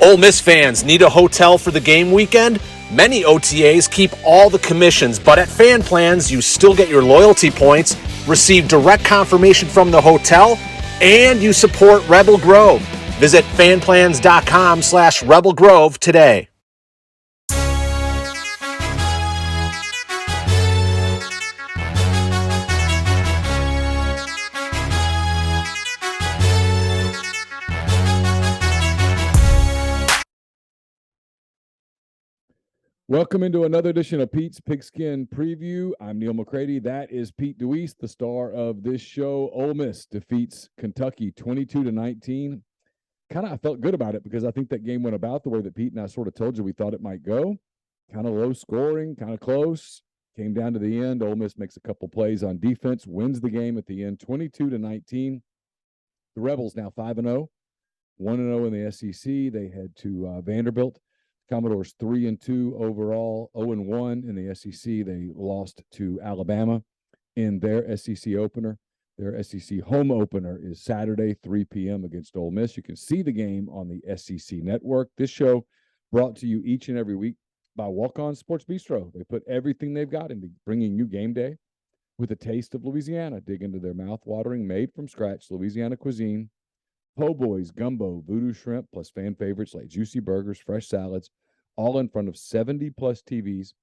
Ole Miss fans need a hotel for the game weekend? Many OTAs keep all the commissions, but at Fan Plans, you still get your loyalty points, receive direct confirmation from the hotel, and you support Rebel Grove. Visit fanplans.com/Rebel Grove today. Welcome into another edition of Pete's Pigskin Preview. I'm Neil McCready. That is Pete DeWeese, the star of this show. Ole Miss defeats Kentucky 22-19. I felt good about it because I think that game went about the way that Pete and I sort of told you we thought it might go. Kind of low scoring, kind of close. Came down to the end. Ole Miss makes a couple plays on defense, wins the game at the end, 22-19. The Rebels now 5-0, 1-0 in the SEC. They head to Vanderbilt. Commodores 3-2 overall, 0-1 in the SEC. They lost to Alabama in their SEC opener. Their SEC home opener is Saturday, 3 p.m. against Ole Miss. You can see the game on the SEC network. This show brought to you each and every week by Walk-On Sports Bistro. They put everything they've got into bringing you game day with a taste of Louisiana. Dig into their mouth-watering, made-from-scratch Louisiana cuisine. Po' boys, gumbo, voodoo shrimp, plus fan favorites like juicy burgers, fresh salads, all in front of 70-plus TVs,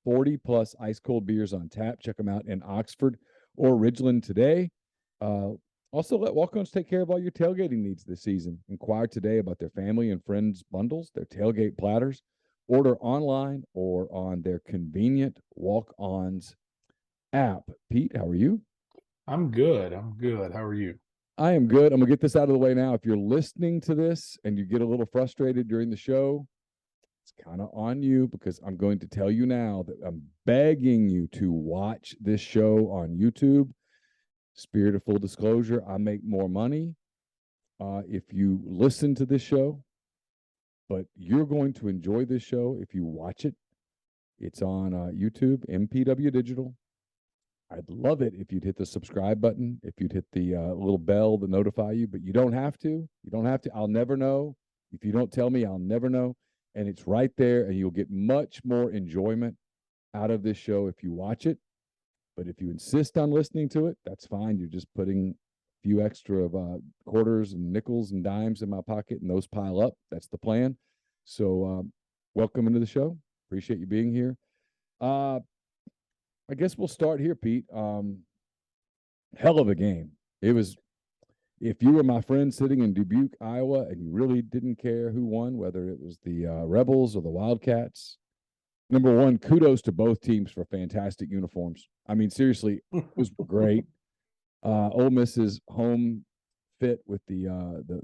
40-plus ice-cold beers on tap. Check them out in Oxford or Ridgeland today. Also, let Walk-Ons take care of all your tailgating needs this season. Inquire today about their family and friends bundles, their tailgate platters. Order online or on their convenient Walk-Ons app. Pete, how are you? I'm good. How are you? I am good. I'm going to get this out of the way now. If you're listening to this and you get a little frustrated during the show, it's kind of on you because I'm going to tell you now that I'm begging you to watch this show on YouTube. Spirit of full disclosure, I make more money if you listen to this show, but you're going to enjoy this show if you watch it. It's on YouTube, MPW Digital. I'd love it if you'd hit the subscribe button, if you'd hit the little bell to notify you, but you don't have to. You don't have to. I'll never know. If you don't tell me, I'll never know. And it's right there, and you'll get much more enjoyment out of this show if you watch it. But if you insist on listening to it, that's fine. You're just putting a few extra quarters and nickels and dimes in my pocket, and those pile up. That's the plan. So welcome into the show. Appreciate you being here. I guess we'll start here, Pete. Hell of a game. It was, if you were my friend sitting in Dubuque, Iowa, and you really didn't care who won, whether it was the Rebels or the Wildcats, number one, kudos to both teams for fantastic uniforms. I mean, seriously, it was great. Ole Miss's home fit with the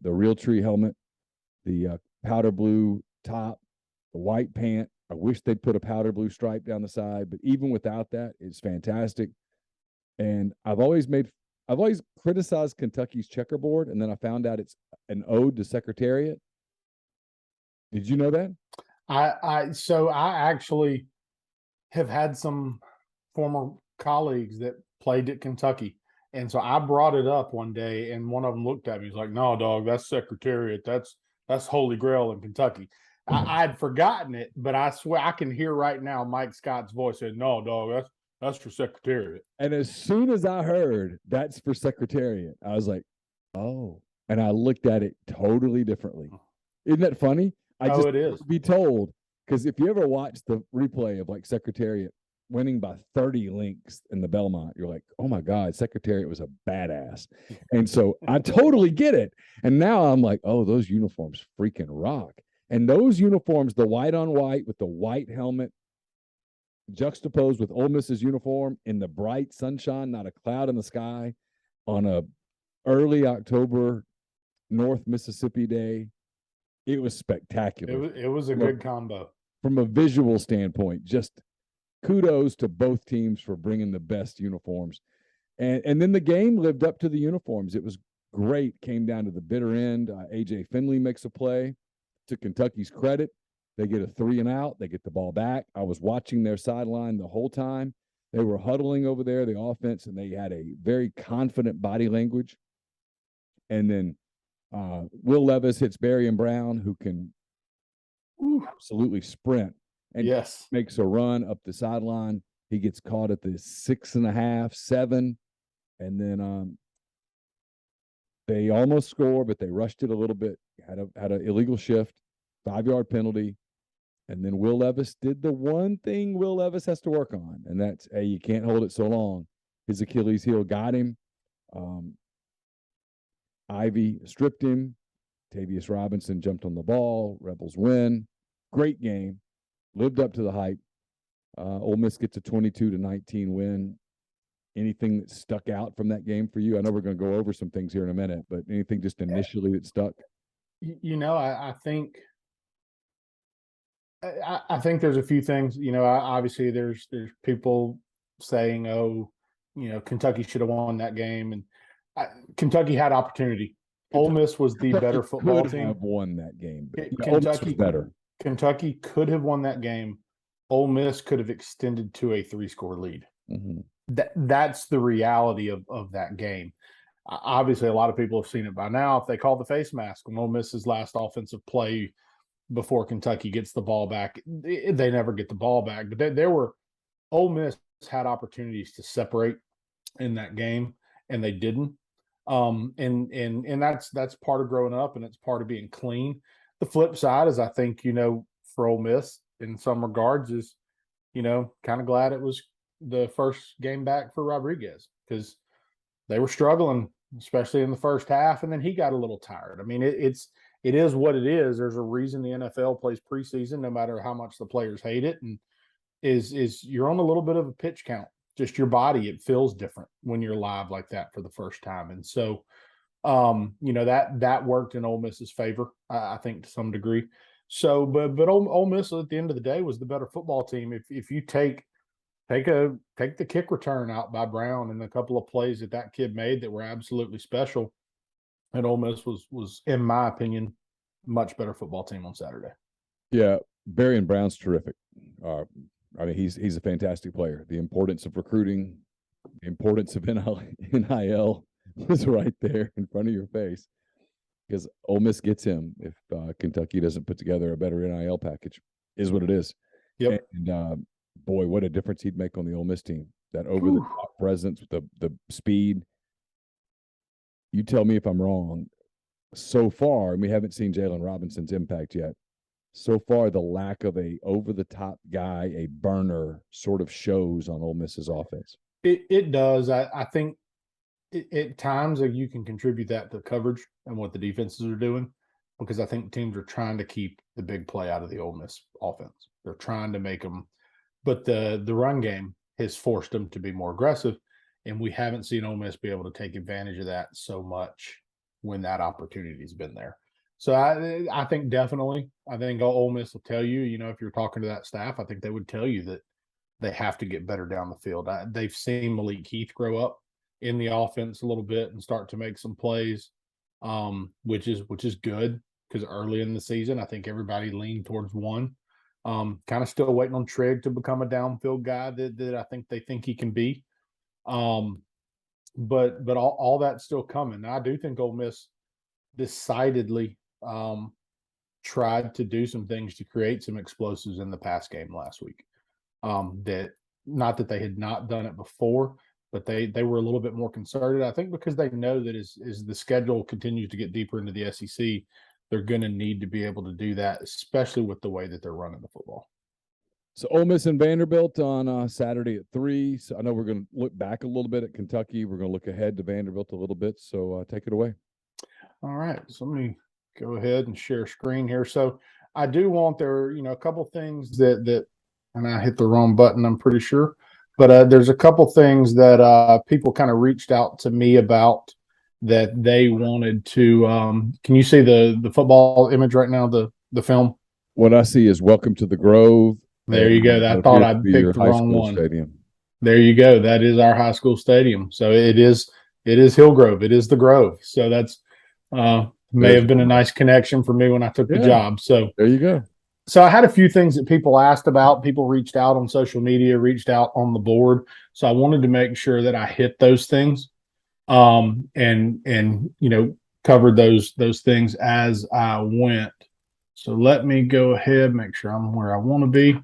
Realtree helmet, the powder blue top, the white pant. I wish they'd put a powder blue stripe down the side, but even without that, it's fantastic. And I've always criticized Kentucky's checkerboard, and then I found out it's an ode to Secretariat. Did you know that? So I actually have had some former colleagues that played at Kentucky. And so I brought it up one day, and one of them looked at me. He's like, "No, dog, that's Secretariat. That's Holy Grail in Kentucky." I'd forgotten it, but I swear I can hear right now Mike Scott's voice said, "No, dog, that's for Secretariat." And as soon as I heard that's for Secretariat, I was like, "Oh!" And I looked at it totally differently. Isn't that funny? It is. Be told, because if you ever watch the replay of like Secretariat winning by 30 links in the Belmont, you're like, "Oh my God, Secretariat was a badass." And so I totally get it. And now I'm like, "Oh, those uniforms freaking rock." And those uniforms, the white on white with the white helmet, juxtaposed with Ole Miss's uniform in the bright sunshine, not a cloud in the sky, on a early October North Mississippi day, it was spectacular. It was a good combo. From a visual standpoint, just kudos to both teams for bringing the best uniforms. And then the game lived up to the uniforms. It was great. Came down to the bitter end. A.J. Finley makes a play. To Kentucky's credit, they get a 3-and-out. They get the ball back. I was watching their sideline the whole time. They were huddling over there, the offense, and they had a very confident body language. And then Will Levis hits Barry and Brown, who can absolutely sprint and Yes. makes a run up the sideline. He gets caught at the 6.5, 7, and then they almost score, but they rushed it a little bit. Had an illegal shift, 5-yard penalty, and then Will Levis did the one thing Will Levis has to work on, and that's, hey, you can't hold it so long. His Achilles heel got him. Ivy stripped him. Tavius Robinson jumped on the ball. Rebels win. Great game. Lived up to the hype. Ole Miss gets a 22-19 win. Anything that stuck out from that game for you? I know we're going to go over some things here in a minute, but anything just initially that stuck? I think there's a few things. Obviously there's people saying, "Oh, Kentucky should have won that game," and Kentucky had opportunity. Ole Miss was the better football team. Could have won that game. But Kentucky was better. Kentucky could have won that game. Ole Miss could have extended to a 3-score lead. Mm-hmm. That's the reality of that game. Obviously, a lot of people have seen it by now. If they call the face mask on Ole Miss's last offensive play before Kentucky gets the ball back, they never get the ball back. But Ole Miss had opportunities to separate in that game, and they didn't. And that's part of growing up, and it's part of being clean. The flip side is, I think, for Ole Miss in some regards is, kind of glad it was the first game back for Rodriguez, because they were struggling, especially in the first half, and then he got a little tired. I mean, it is what it is. There's a reason the NFL plays preseason, no matter how much the players hate it, and is you're on a little bit of a pitch count. Just your body, it feels different when you're live like that for the first time. And so, that worked in Ole Miss's favor, I think, to some degree. So, but Ole Miss at the end of the day was the better football team. If you take the kick return out by Brown and a couple of plays that kid made that were absolutely special, and Ole Miss was, in my opinion, much better football team on Saturday. Yeah, Barry and Brown's terrific. I mean, he's a fantastic player. The importance of recruiting, the importance of NIL was right there in front of your face, because Ole Miss gets him if Kentucky doesn't put together a better NIL package. Is what it is. Yep. And boy, what a difference he'd make on the Ole Miss team. That over-the-top presence, the speed. You tell me if I'm wrong. So far, and we haven't seen Jalen Robinson's impact yet. So far, the lack of a over-the-top guy, a burner, sort of shows on Ole Miss's offense. It does. I think at times you can contribute that to coverage and what the defenses are doing, because I think teams are trying to keep the big play out of the Ole Miss offense. They're trying to make them, but the run game has forced them to be more aggressive, and we haven't seen Ole Miss be able to take advantage of that so much when that opportunity has been there. So I think definitely, I think Ole Miss will tell you, if you're talking to that staff, I think they would tell you that they have to get better down the field. They've seen Malik Heath grow up in the offense a little bit and start to make some plays, which is good, because early in the season, I think everybody leaned towards one. Kind of still waiting on Trigg to become a downfield guy that I think they think he can be. But all that's still coming. Now, I do think Ole Miss decidedly tried to do some things to create some explosives in the pass game last week. That, not that they had not done it before, but they were a little bit more concerted. I think because they know that as the schedule continues to get deeper into the SEC, they're going to need to be able to do that, especially with the way that they're running the football. So Ole Miss and Vanderbilt on Saturday at 3. So I know we're going to look back a little bit at Kentucky. We're going to look ahead to Vanderbilt a little bit. So take it away. All right. So let me go ahead and share screen here. So I do want there, a couple things that, and I hit the wrong button, I'm pretty sure. But there's a couple things that people kind of reached out to me about that they wanted to. Can you see the football image right now, the film? What I see is Welcome to the Grove. There you go. I thought I picked the wrong one. Stadium. There you go. That is our high school stadium. So it is Hillgrove. It is the Grove. So that's may have been a nice connection for me when I took the job. So there you go. So I had a few things that people asked about. People reached out on social media, reached out on the board. So I wanted to make sure that I hit those things. And covered those things as I went. So let me go ahead, make sure I'm where I want to be.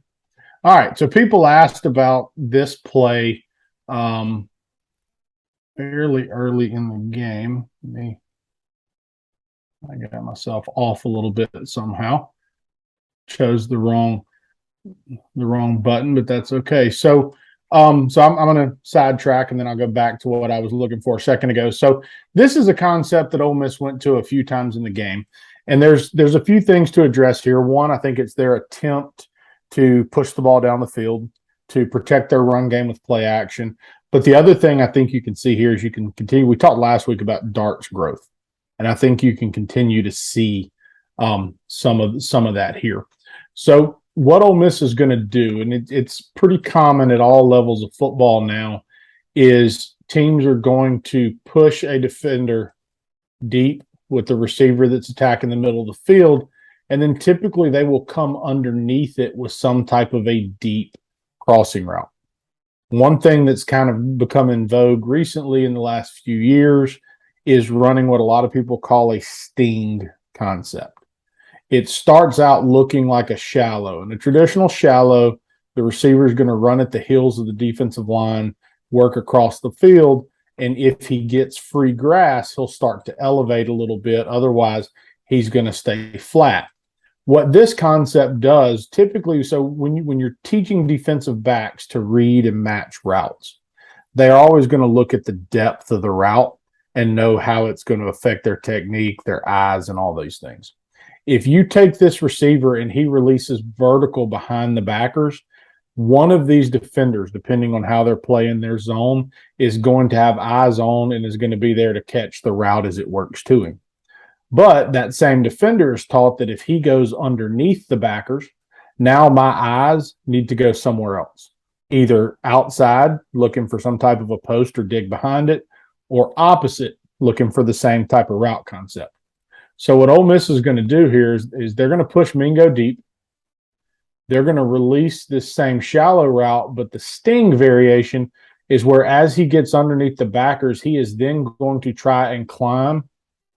All right. So people asked about this play fairly early in the game. I got myself off a little bit somehow. Chose the wrong button, but that's okay. So I'm going to sidetrack and then I'll go back to what I was looking for a second ago. So this is a concept that Ole Miss went to a few times in the game, and there's a few things to address here. One, I think it's their attempt to push the ball down the field to protect their run game with play action. But the other thing I think you can see here is you can continue. We talked last week about Dart's growth, and I think you can continue to see some of that here. So what Ole Miss is going to do, and it's pretty common at all levels of football now, is teams are going to push a defender deep with the receiver that's attacking the middle of the field, and then typically they will come underneath it with some type of a deep crossing route. One thing that's kind of become in vogue recently in the last few years is running what a lot of people call a sting concept. It starts out looking like a shallow. In a traditional shallow, the receiver is going to run at the heels of the defensive line, work across the field, and if he gets free grass, he'll start to elevate a little bit. Otherwise, he's going to stay flat. What this concept does typically, so when you're teaching defensive backs to read and match routes, they're always going to look at the depth of the route and know how it's going to affect their technique, their eyes, and all these things. If you take this receiver and he releases vertical behind the backers, one of these defenders, depending on how they're playing their zone, is going to have eyes on and is going to be there to catch the route as it works to him. But that same defender is taught that if he goes underneath the backers, now my eyes need to go somewhere else, either outside looking for some type of a post or dig behind it, or opposite looking for the same type of route concept. So what Ole Miss is going to do here is they're going to push Mingo deep. They're going to release this same shallow route, but the sting variation is where as he gets underneath the backers, he is then going to try and climb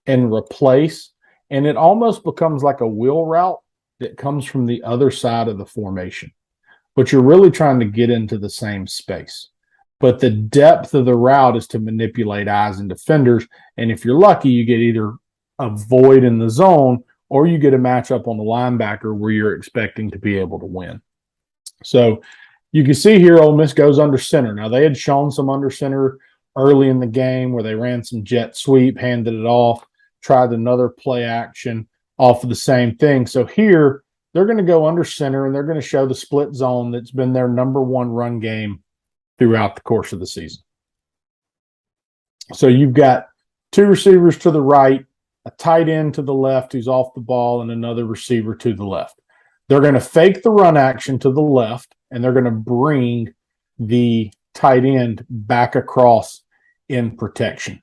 and replace, and it almost becomes like a wheel route that comes from the other side of the formation. But you're really trying to get into the same space. But the depth of the route is to manipulate eyes and defenders, and if you're lucky, you get either a void in the zone, or you get a matchup on the linebacker where you're expecting to be able to win. So you can see here Ole Miss goes under center. Now, they had shown some under center early in the game where they ran some jet sweep, handed it off, tried another play action off of the same thing. So here they're going to go under center, and they're going to show the split zone that's been their number one run game throughout the course of the season. So you've got two receivers to the right, a tight end to the left who's off the ball, and another receiver to the left. They're going to fake the run action to the left, and they're going to bring the tight end back across in protection.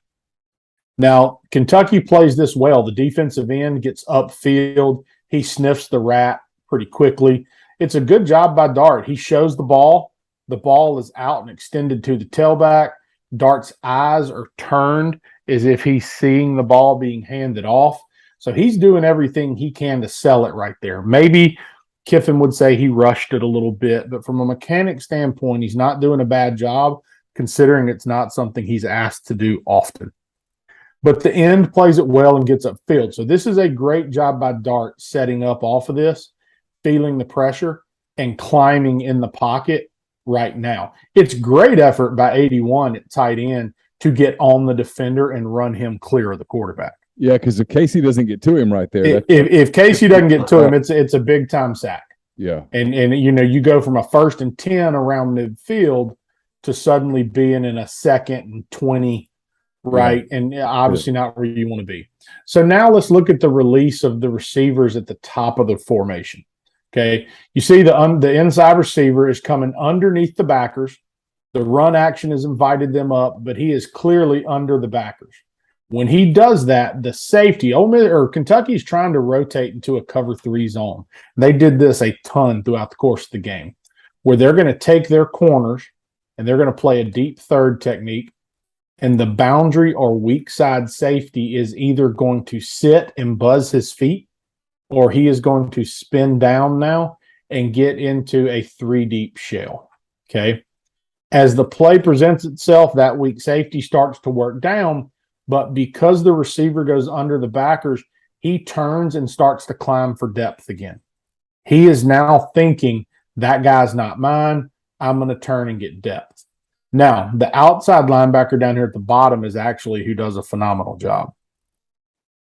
Now, Kentucky plays this well. The defensive end gets upfield. He sniffs the rat pretty quickly. It's a good job by Dart. He shows the ball. The ball is out and extended to the tailback. Dart's eyes are turned as if he's seeing the ball being handed off. So he's doing everything he can to sell it right there. Maybe Kiffin would say he rushed it a little bit, but from a mechanic standpoint, he's not doing a bad job considering it's not something he's asked to do often. But the end plays it well and gets upfield. So this is a great job by Dart setting up off of this, feeling the pressure, and climbing in the pocket right now. It's great effort by 81 at tight end to get on the defender and run him clear of the quarterback. Yeah, because if Casey doesn't get to him right there. If Casey doesn't get to him, it's a big-time sack. Yeah. And you go from a 1st and 10 around midfield to suddenly being in a 2nd and 20, right? Yeah. And obviously not where you want to be. So now let's look at the release of the receivers at the top of the formation. Okay. You see the inside receiver is coming underneath the backers. The run action has invited them up, but he is clearly under the backers. When he does that, the safety, Kentucky is trying to rotate into a cover 3 zone. They did this a ton throughout the course of the game, where they're going to take their corners and they're going to play a deep third technique. and the boundary or weak side safety is either going to sit and buzz his feet, or he is going to spin down now and get into a 3-deep shell. Okay. As the play presents itself, that weak safety starts to work down, but because the receiver goes under the backers, he turns and starts to climb for depth again. He is now thinking, that guy's not mine. I'm going to turn and get depth. Now, the outside linebacker down here at the bottom is actually who does a phenomenal job.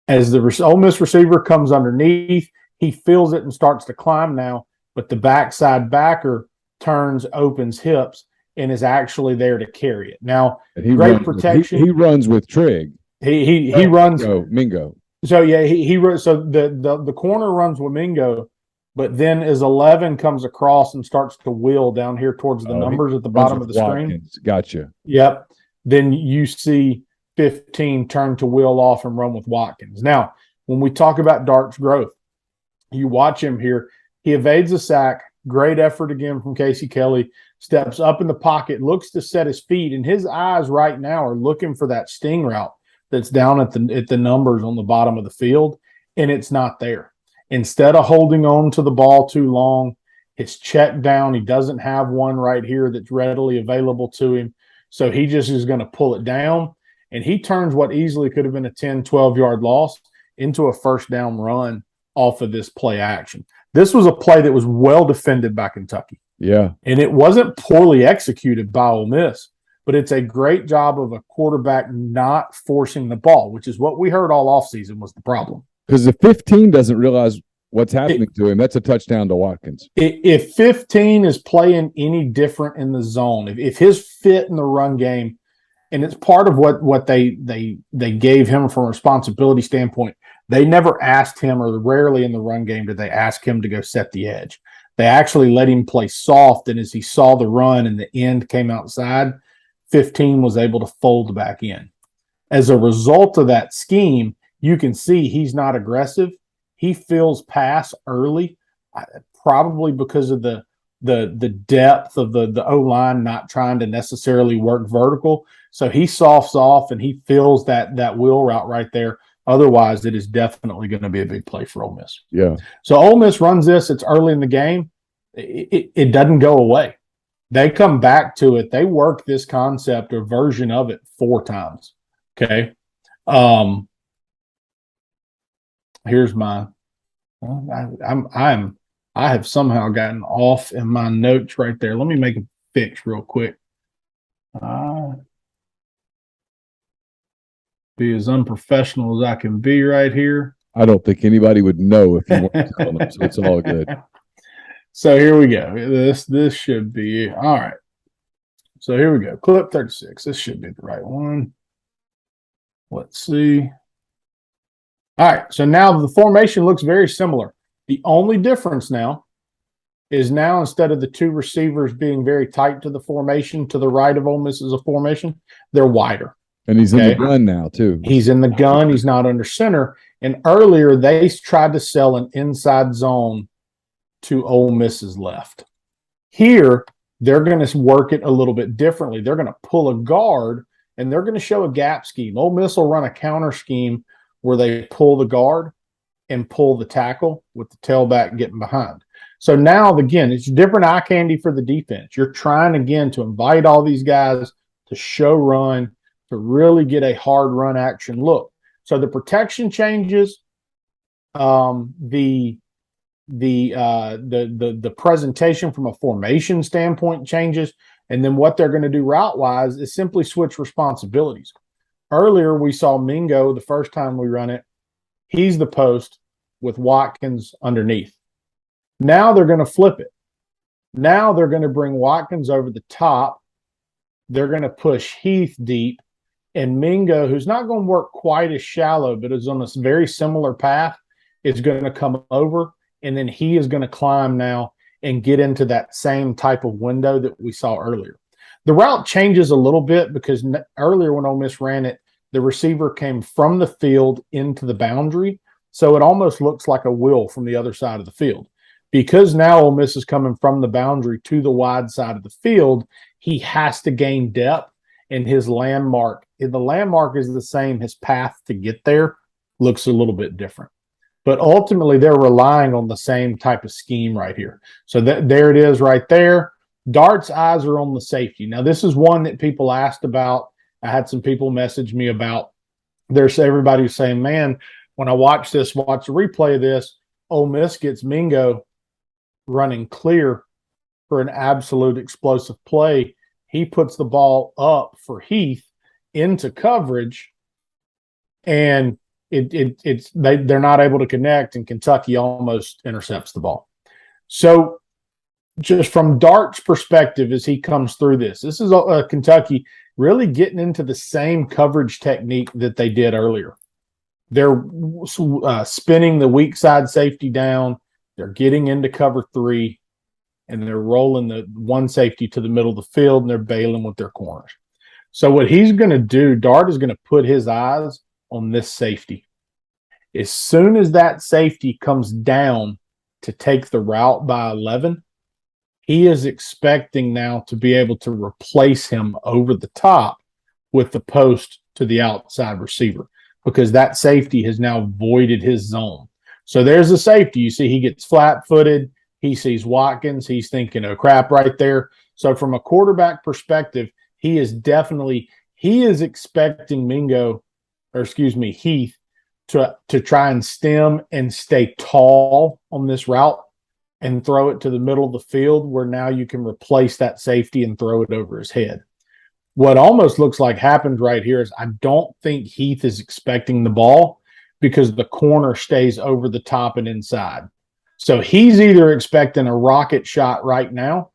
As the Ole Miss receiver comes underneath, he feels it and starts to climb now, but the backside backer turns, opens hips, and is actually there to carry it. Now, great protection. He runs with Trigg. He runs Mingo. So yeah, he runs. So the corner runs with Mingo, but then as 11 comes across and starts to wheel down here towards the numbers at the bottom of the screen. Gotcha. Yep. Then you see 15 turn to wheel off and run with Watkins. Now, when we talk about Dart's growth, you watch him here. He evades a sack. Great effort again from Casey Kelly. Steps up in the pocket, looks to set his feet, and his eyes right now are looking for that sting route that's down at the numbers on the bottom of the field, and it's not there. Instead of holding on to the ball too long, it's checked down. He doesn't have one right here that's readily available to him, so he just is going to pull it down, and he turns what easily could have been a 10, 12-yard loss into a first down run off of this play action. This was a play that was well defended by Kentucky. Yeah. And it wasn't poorly executed by Ole Miss, but it's a great job of a quarterback not forcing the ball, which is what we heard all offseason was the problem. Because the 15 doesn't realize what's happening to him. That's a touchdown to Watkins. If 15 is playing any different in the zone, if his fit in the run game, and it's part of what they gave him from a responsibility standpoint, they never asked him, or rarely in the run game did they ask him to go set the edge. They actually let him play soft, and as he saw the run and the end came outside, 15 was able to fold back in. As a result of that scheme, you can see he's not aggressive. He fills pass early, probably because of the depth of the O-line not trying to necessarily work vertical. So he softs off and he fills that wheel route right there. Otherwise, it is definitely going to be a big play for Ole Miss. Yeah. So Ole Miss runs this. It's early in the game. It doesn't go away. They come back to it. They work this concept or version of it 4 times. Okay. Here's my. I have somehow gotten off in my notes right there. Let me make a fix real quick. Be as unprofessional as I can be right here. I don't think anybody would know if you weren't telling them, so it's all good. So here we go. This should be all right. So here we go. Clip 36. This should be the right one. Let's see. All right. So now the formation looks very similar. The only difference now is instead of the 2 receivers being very tight to the formation, to the right of Ole Miss is a formation, they're wider. And he's in the gun now, too. He's in the gun. He's not under center. And earlier, they tried to sell an inside zone to Ole Miss's left. Here, they're going to work it a little bit differently. They're going to pull a guard, and they're going to show a gap scheme. Ole Miss will run a counter scheme where they pull the guard and pull the tackle with the tailback getting behind. So now, again, it's different eye candy for the defense. You're trying, again, to invite all these guys to show run, to really get a hard run action look. So the protection changes, the presentation from a formation standpoint changes, and then what they're going to do route wise is simply switch responsibilities. Earlier we saw Mingo the first time we run it. He's the post with Watkins underneath. Now they're going to flip it. Now they're going to bring Watkins over the top. They're going to push Heath deep. And Mingo, who's not going to work quite as shallow, but is on a very similar path, is going to come over, and then he is going to climb now and get into that same type of window that we saw earlier. The route changes a little bit because earlier when Ole Miss ran it, the receiver came from the field into the boundary, so it almost looks like a wheel from the other side of the field. Because now Ole Miss is coming from the boundary to the wide side of the field, he has to gain depth. and his landmark, if the landmark is the same, his path to get there looks a little bit different. But ultimately, they're relying on the same type of scheme right here. So there it is right there. Dart's eyes are on the safety. Now, this is one that people asked about. I had some people message me about. There's everybody who's saying, man, when I watch the replay of this, Ole Miss gets Mingo running clear for an absolute explosive play. He puts the ball up for Heath into coverage, and they're not able to connect, and Kentucky almost intercepts the ball. So just from Dart's perspective, as he comes through this is Kentucky really getting into the same coverage technique that they did earlier. They're spinning the weak side safety down. They're getting into cover 3, and they're rolling the one safety to the middle of the field, and they're bailing with their corners. So what he's going to do, Dart is going to put his eyes on this safety. As soon as that safety comes down to take the route by 11, he is expecting now to be able to replace him over the top with the post to the outside receiver, because that safety has now voided his zone. So there's the safety. You see he gets flat-footed. He sees Watkins. He's thinking, oh, crap, right there. So from a quarterback perspective, he is expecting Heath to try and stem and stay tall on this route and throw it to the middle of the field, where now you can replace that safety and throw it over his head. What almost looks like happened right here is I don't think Heath is expecting the ball, because the corner stays over the top and inside. So he's either expecting a rocket shot right now,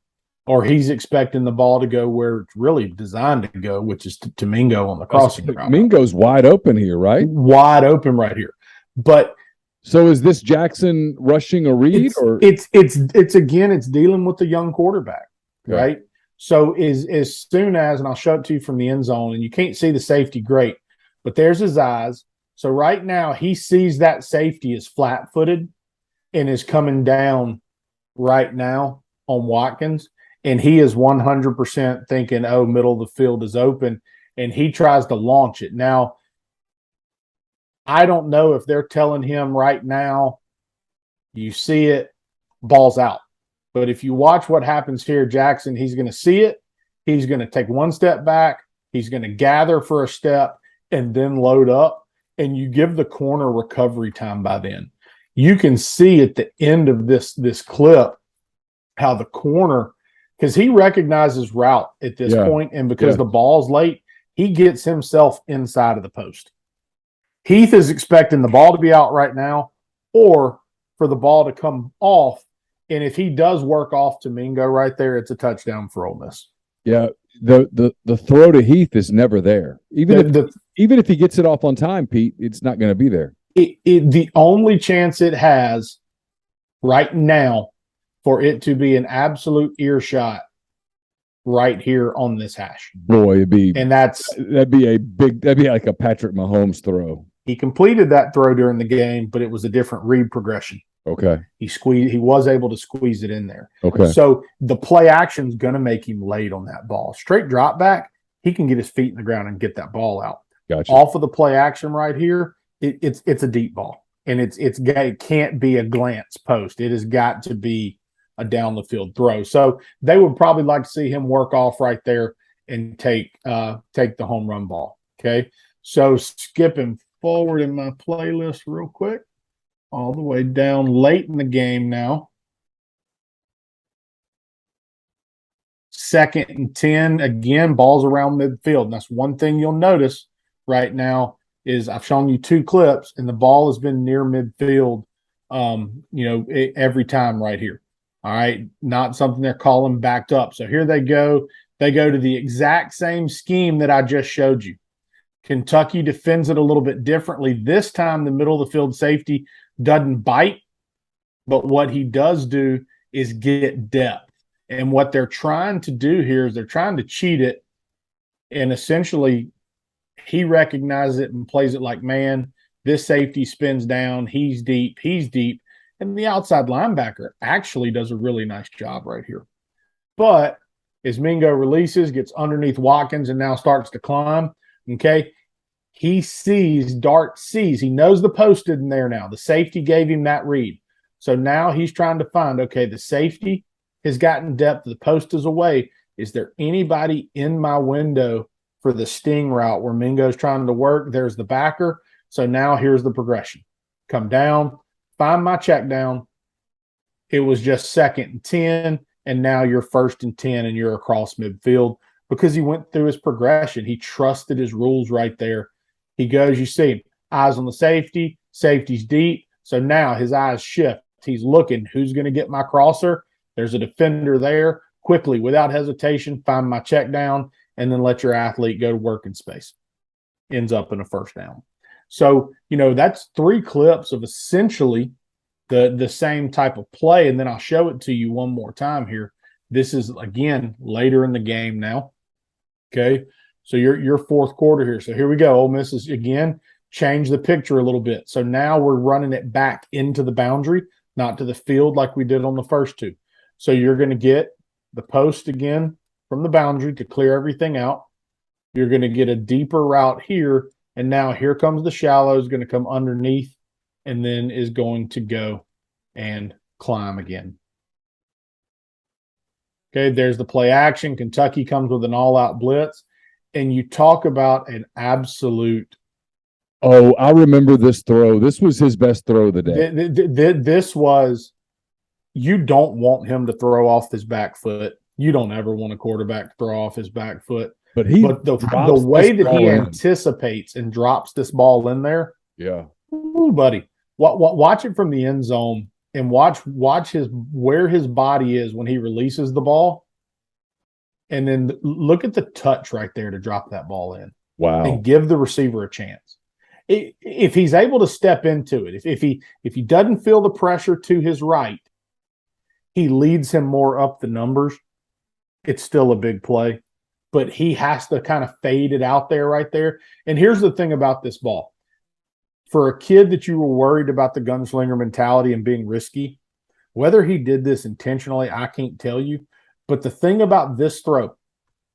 or he's expecting the ball to go where it's really designed to go, which is to Mingo on the crossing route. Mingo's wide open here, right? Wide open right here. But so is this Jackson rushing a read, or it's dealing with the young quarterback, okay, right? So as soon as, and I'll show it to you from the end zone, and you can't see the safety great, but there's his eyes. So right now he sees that safety is flat-footed and is coming down right now on Watkins, and he is 100% thinking, oh, middle of the field is open, and he tries to launch it. Now, I don't know if they're telling him right now, you see it, ball's out. But if you watch what happens here, Jackson, he's going to see it. He's going to take one step back. He's going to gather for a step and then load up. And you give the corner recovery time by then. You can see at the end of this clip how the corner, because he recognizes route at this point, and because the ball's late, he gets himself inside of the post. Heath is expecting the ball to be out right now, or for the ball to come off. And if he does work off to Mingo right there, it's a touchdown for Ole Miss. Yeah, the throw to Heath is never there. Even if he gets it off on time, Pete, it's not going to be there. The only chance it has right now for it to be an absolute earshot right here on this hash. Boy, that'd be like a Patrick Mahomes throw. He completed that throw during the game, but it was a different read progression. Okay. He was able to squeeze it in there. Okay. So the play action is going to make him late on that ball. Straight drop back, he can get his feet in the ground and get that ball out. Gotcha. Off of the play action right here, it's a deep ball, and it can't be a glance post. It has got to be a down the field throw. So they would probably like to see him work off right there and take the home run ball. Okay. So skipping forward in my playlist real quick, all the way down late in the game now. 2nd and 10, again, balls around midfield. And that's one thing you'll notice right now is I've shown you 2 clips, and the ball has been near midfield, every time right here. All right, not something they're calling backed up. So here they go. They go to the exact same scheme that I just showed you. Kentucky defends it a little bit differently. This time, the middle of the field safety doesn't bite, but what he does do is get depth. And what they're trying to do here is they're trying to cheat it, and essentially he recognizes it and plays it like, man, this safety spins down, he's deep, and the outside linebacker actually does a really nice job right here. But As Mingo releases, gets underneath Watkins, and now starts to climb. Okay. He sees, Dart sees, he knows the post in there now. The safety gave him that read. So now he's trying to find, okay, the safety has gotten depth. The post is away. Is there anybody in my window for the sting route where Mingo's trying to work? There's the backer. So now here's the progression. Come down, find my check down. It was just 2nd and 10, and now you're 1st and 10, and you're across midfield because he went through his progression. He trusted his rules right there. He goes, you see him, eyes on the safety, safety's deep. So now his eyes shift. He's looking, who's going to get my crosser? There's a defender there. Quickly, without hesitation, find my check down, and then let your athlete go to working space. Ends up in a first down. So, that's 3 clips of essentially the same type of play, and then I'll show it to you one more time here. This is, again, later in the game now. Okay, so your 4th quarter here. So here we go. Ole Miss is, again, change the picture a little bit. So now we're running it back into the boundary, not to the field like we did on the first 2. So you're going to get the post again from the boundary to clear everything out. You're going to get a deeper route here, and now here comes the shallow, is going to come underneath, and then is going to go and climb again. Okay, there's the play action. Kentucky comes with an all-out blitz, and you talk about an absolute. Oh, I remember this throw. This was his best throw of the day. This was, you don't want him to throw off his back foot. You don't ever want a quarterback to throw off his back foot. But the way that he anticipates and drops this ball in there. Yeah. Ooh, buddy. Watch it from the end zone and watch where his body is when he releases the ball. And then look at the touch right there to drop that ball in. Wow. And give the receiver a chance. If he's able to step into it, if he doesn't feel the pressure to his right, he leads him more up the numbers. It's still a big play, but he has to kind of fade it out there right there. And here's the thing about this ball. For a kid that you were worried about the gunslinger mentality and being risky, whether he did this intentionally, I can't tell you. But the thing about this throw,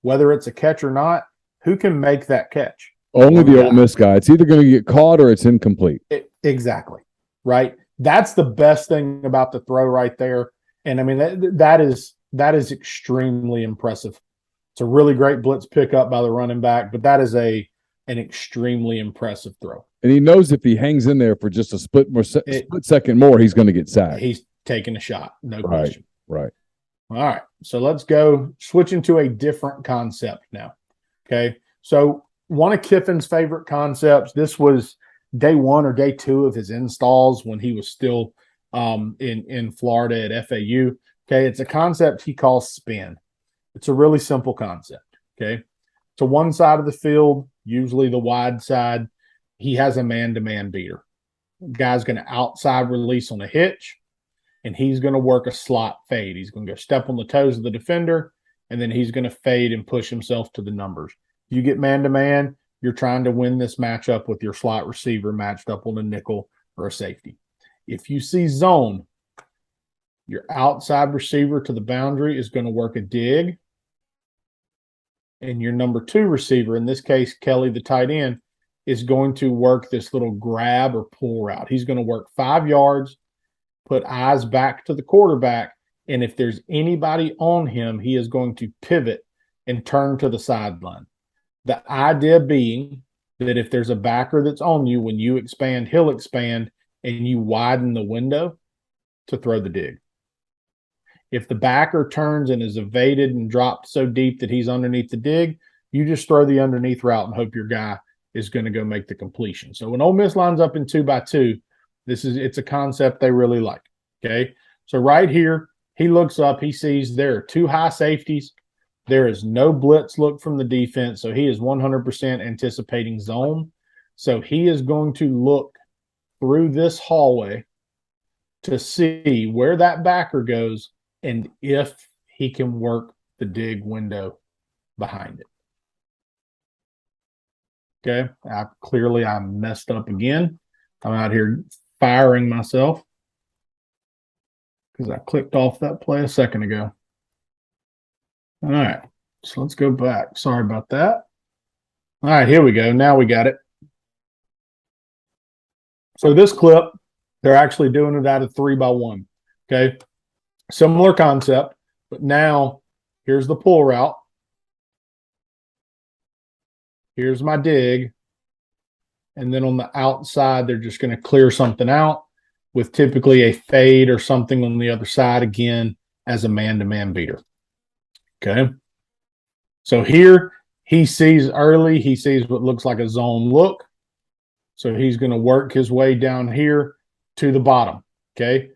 whether it's a catch or not, who can make that catch? Only the Ole Miss guy. It's either going to get caught or it's incomplete. Exactly. Right. That's the best thing about the throw right there. And I mean, that is extremely impressive. It's a really great blitz pickup by the running back, but that is an extremely impressive throw. And he knows if he hangs in there for just a split second more, he's going to get sacked. He's taking a shot, no question. Right. All right. So let's go switching to a different concept now. Okay. So one of Kiffin's favorite concepts, this was day 1 or day 2 of his installs when he was still in Florida at FAU. Okay. It's a concept he calls spin. It's a really simple concept. Okay. To one side of the field, usually the wide side, he has a man-to-man beater. Guy's going to outside release on a hitch, and he's going to work a slot fade. He's going to go step on the toes of the defender, and then he's going to fade and push himself to the numbers. You get man-to-man, you're trying to win this matchup with your slot receiver matched up on a nickel or a safety. If you see zone, your outside receiver to the boundary is going to work a dig, and your number 2 receiver, in this case, Kelly, the tight end, is going to work this little grab or pull route. He's going to work 5 yards, put eyes back to the quarterback, and if there's anybody on him, he is going to pivot and turn to the sideline. The idea being that if there's a backer that's on you, when you expand, he'll expand, and you widen the window to throw the dig. If the backer turns and is evaded and dropped so deep that he's underneath the dig, you just throw the underneath route and hope your guy is going to go make the completion. So when Ole Miss lines up in 2x2, it's a concept they really like. Okay. So right here, he looks up, he sees there are 2 high safeties. There is no blitz look from the defense. So he is 100% anticipating zone. So he is going to look through this hallway to see where that backer goes and if he can work the dig window behind it. Okay, I messed up again. I'm out here firing myself because I clicked off that play a second ago. All right. So let's go back. Sorry about that. All right, here we go. Now we got it. So this clip, they're actually doing it out of 3x1. Okay. Similar concept, but now here's the pull route. Here's my dig. And then on the outside, they're just going to clear something out with typically a fade or something on the other side again as a man-to-man beater. Okay. So here he sees early, he sees what looks like a zone look. So he's going to work his way down here to the bottom. Okay.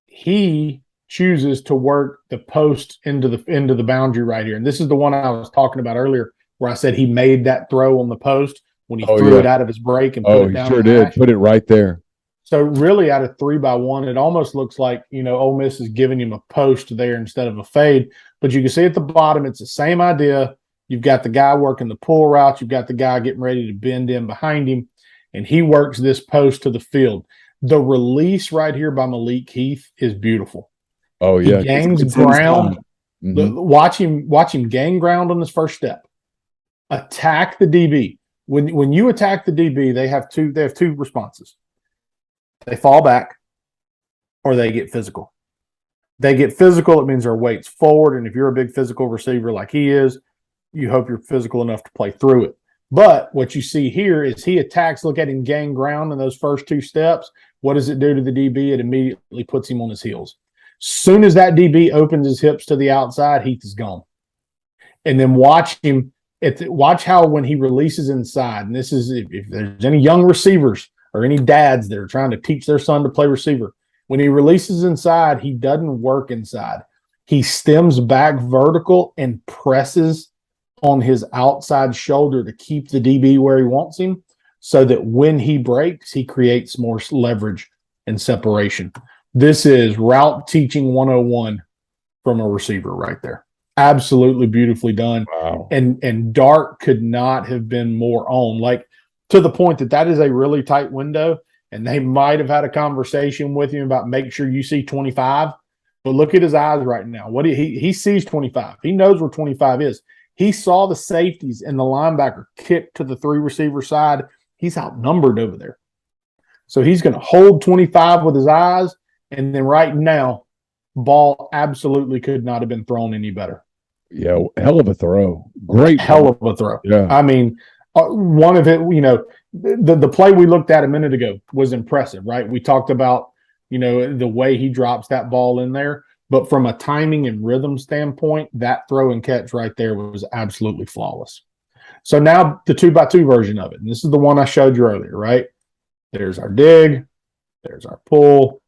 He chooses to work the post into the boundary right here. And this is the one I was talking about earlier where I said he made that throw on the post when he threw it out of his break and put it down. He sure did. Put it right there. So really out of 3x1, it almost looks like, Ole Miss is giving him a post there instead of a fade. But you can see at the bottom, it's the same idea. You've got the guy working the pull route. You've got the guy getting ready to bend in behind him, and he works this post to the field. The release right here by Malik Heath is beautiful. Oh, yeah. He gains ground. Watch him gain ground on his first step. Attack the DB. When you attack the DB, they have two responses. They fall back or they get physical. They get physical, it means their weight's forward. And if you're a big physical receiver like he is, you hope you're physical enough to play through it. But what you see here is he attacks, look at him gain ground in those first two steps. What does it do to the DB? It immediately puts him on his heels. Soon as that DB opens his hips to the outside, Heath is gone. And then watch him. Watch how when he releases inside, and this is if there's any young receivers or any dads that are trying to teach their son to play receiver, when he releases inside, he doesn't work inside. He stems back vertical and presses on his outside shoulder to keep the DB where he wants him so that when he breaks, he creates more leverage and separation. This is route teaching 101 from a receiver right there. Absolutely beautifully done. Wow. And Dart could not have been more on, like to the point that is a really tight window, and they might have had a conversation with him about make sure you see 25. But look at his eyes right now. He sees 25. He knows where 25 is. He saw the safeties and the linebacker kick to the three receiver side. He's outnumbered over there. So he's going to hold 25 with his eyes. And then right now, ball absolutely could not have been thrown any better. Yeah, hell of a throw. Great. Hell of a throw. Yeah. I mean, one of it, the play we looked at a minute ago was impressive, right? We talked about, the way he drops that ball in there. But from a timing and rhythm standpoint, that throw and catch right there was absolutely flawless. So now the 2x2 version of it. And this is the one I showed you earlier, right? There's our dig. There's our pull.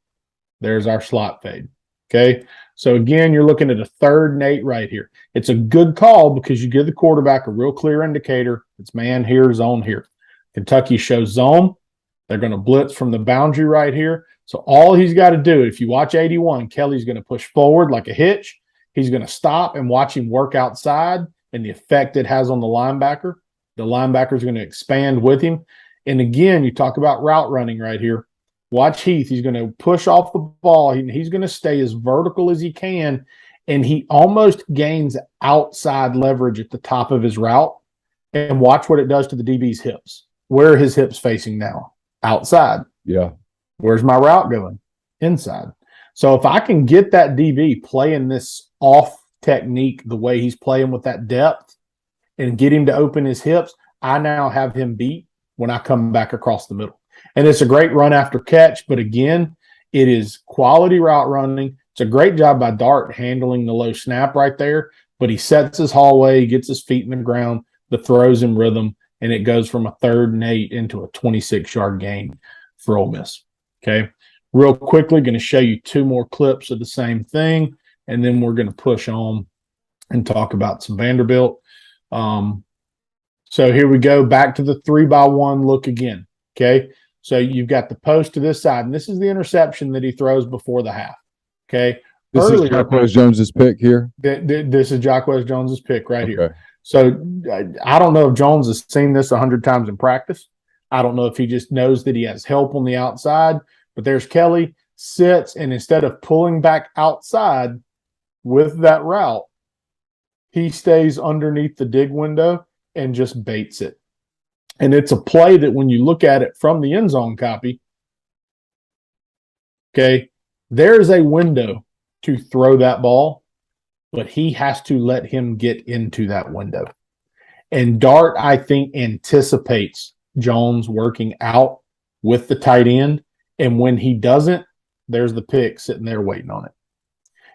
There's our slot fade. Okay. So again, you're looking at a 3rd and 8 right here. It's a good call because you give the quarterback a real clear indicator. It's man here, zone here. Kentucky shows zone. They're going to blitz from the boundary right here. So all he's got to do, if you watch 81, Kelly's going to push forward like a hitch. He's going to stop and watch him work outside and the effect it has on the linebacker. The linebacker is going to expand with him. And again, you talk about route running right here. Watch Heath. He's going to push off the ball. He's going to stay as vertical as he can. And he almost gains outside leverage at the top of his route. And watch what it does to the DB's hips. Where are his hips facing now? Outside. Yeah. Where's my route going? Inside. So if I can get that DB playing this off technique the way he's playing with that depth and get him to open his hips, I now have him beat when I come back across the middle. And it's a great run after catch, but again, it is quality route running. It's a great job by Dart handling the low snap right there, but he sets his hallway, he gets his feet in the ground, the throws in rhythm, and it goes from a 3rd and 8 into a 26-yard gain for Ole Miss. Okay. Real quickly, going to show you 2 more clips of the same thing, and then we're going to push on and talk about some Vanderbilt. So here we go, back to the 3x1 look again. Okay. So you've got the post to this side, and this is the interception that he throws before the half. Okay. This is Jacquez Jones's pick here. This is Jacquez Jones's pick right here. Okay. So I don't know if Jones has seen this 100 times in practice. I don't know if he just knows that he has help on the outside, but there's Kelly sits, and instead of pulling back outside with that route, he stays underneath the dig window and just baits it. And it's a play that when you look at it from the end zone copy, okay, there's a window to throw that ball, but he has to let him get into that window. And Dart, I think, anticipates Jones working out with the tight end. And when he doesn't, there's the pick sitting there waiting on it.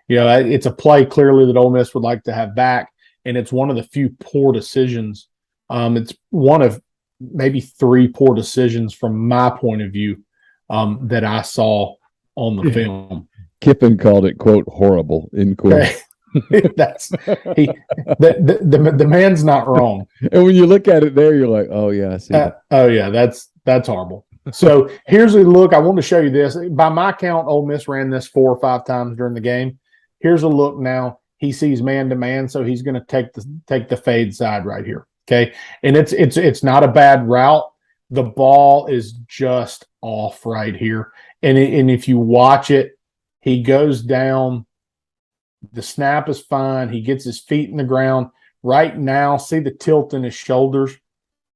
You know, it's a play clearly that Ole Miss would like to have back, and it's one of the few poor decisions. It's one of maybe 3 poor decisions from my point of view that I saw on the film. Kiffin called it, quote, horrible, end quote. That's the man's not wrong. And when you look at it there, you're like, oh yeah, I see that. Oh yeah, that's horrible. So here's a look. I want to show you this. By my count, Ole Miss ran this 4 or 5 times during the game. Here's a look now. He sees man to man, so he's going to take the fade side right here. Okay, and it's not a bad route. The ball is just off right here, and if you watch it, he goes down. The snap is fine. He gets his feet in the ground. Right now, see the tilt in his shoulders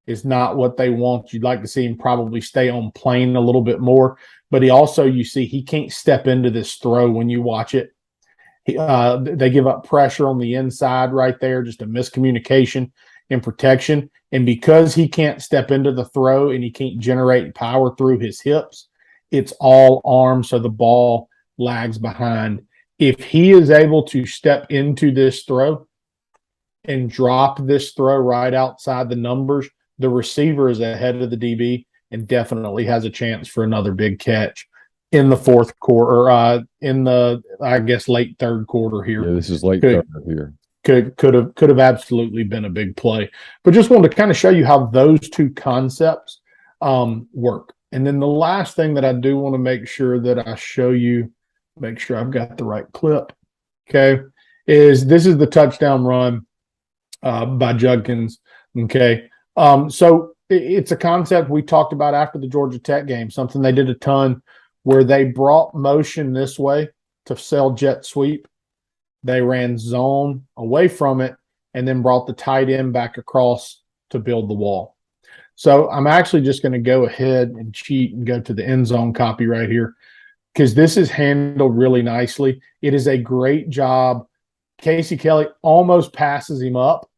is not what they want. You'd like to see him probably stay on plane a little bit more. But he also, you see, he can't step into this throw when you watch it. They give up pressure on the inside right there, just a miscommunication in protection. And because he can't step into the throw and he can't generate power through his hips, it's all arm, so the ball lags behind. If he is able to step into this throw and drop this throw right outside the numbers, the receiver is ahead of the DB and definitely has a chance for another big catch in the fourth quarter, in the, I guess, late third quarter here. Yeah, this is late third here. Could have absolutely been a big play. But just wanted to kind of show you how those two concepts work. And then the last thing that I do want to make sure that I show you, make sure I've got the right clip, okay, is this is the touchdown run by Judkins, okay. So it's a concept we talked about after the Georgia Tech game, something they did a ton, where they brought motion this way to sell jet sweep. They ran zone away from it and then brought the tight end back across to build the wall. So I'm actually just going to go ahead and cheat and go to the end zone copy right here, because this is handled really nicely. It is a great job. Casey Kelly almost passes him up,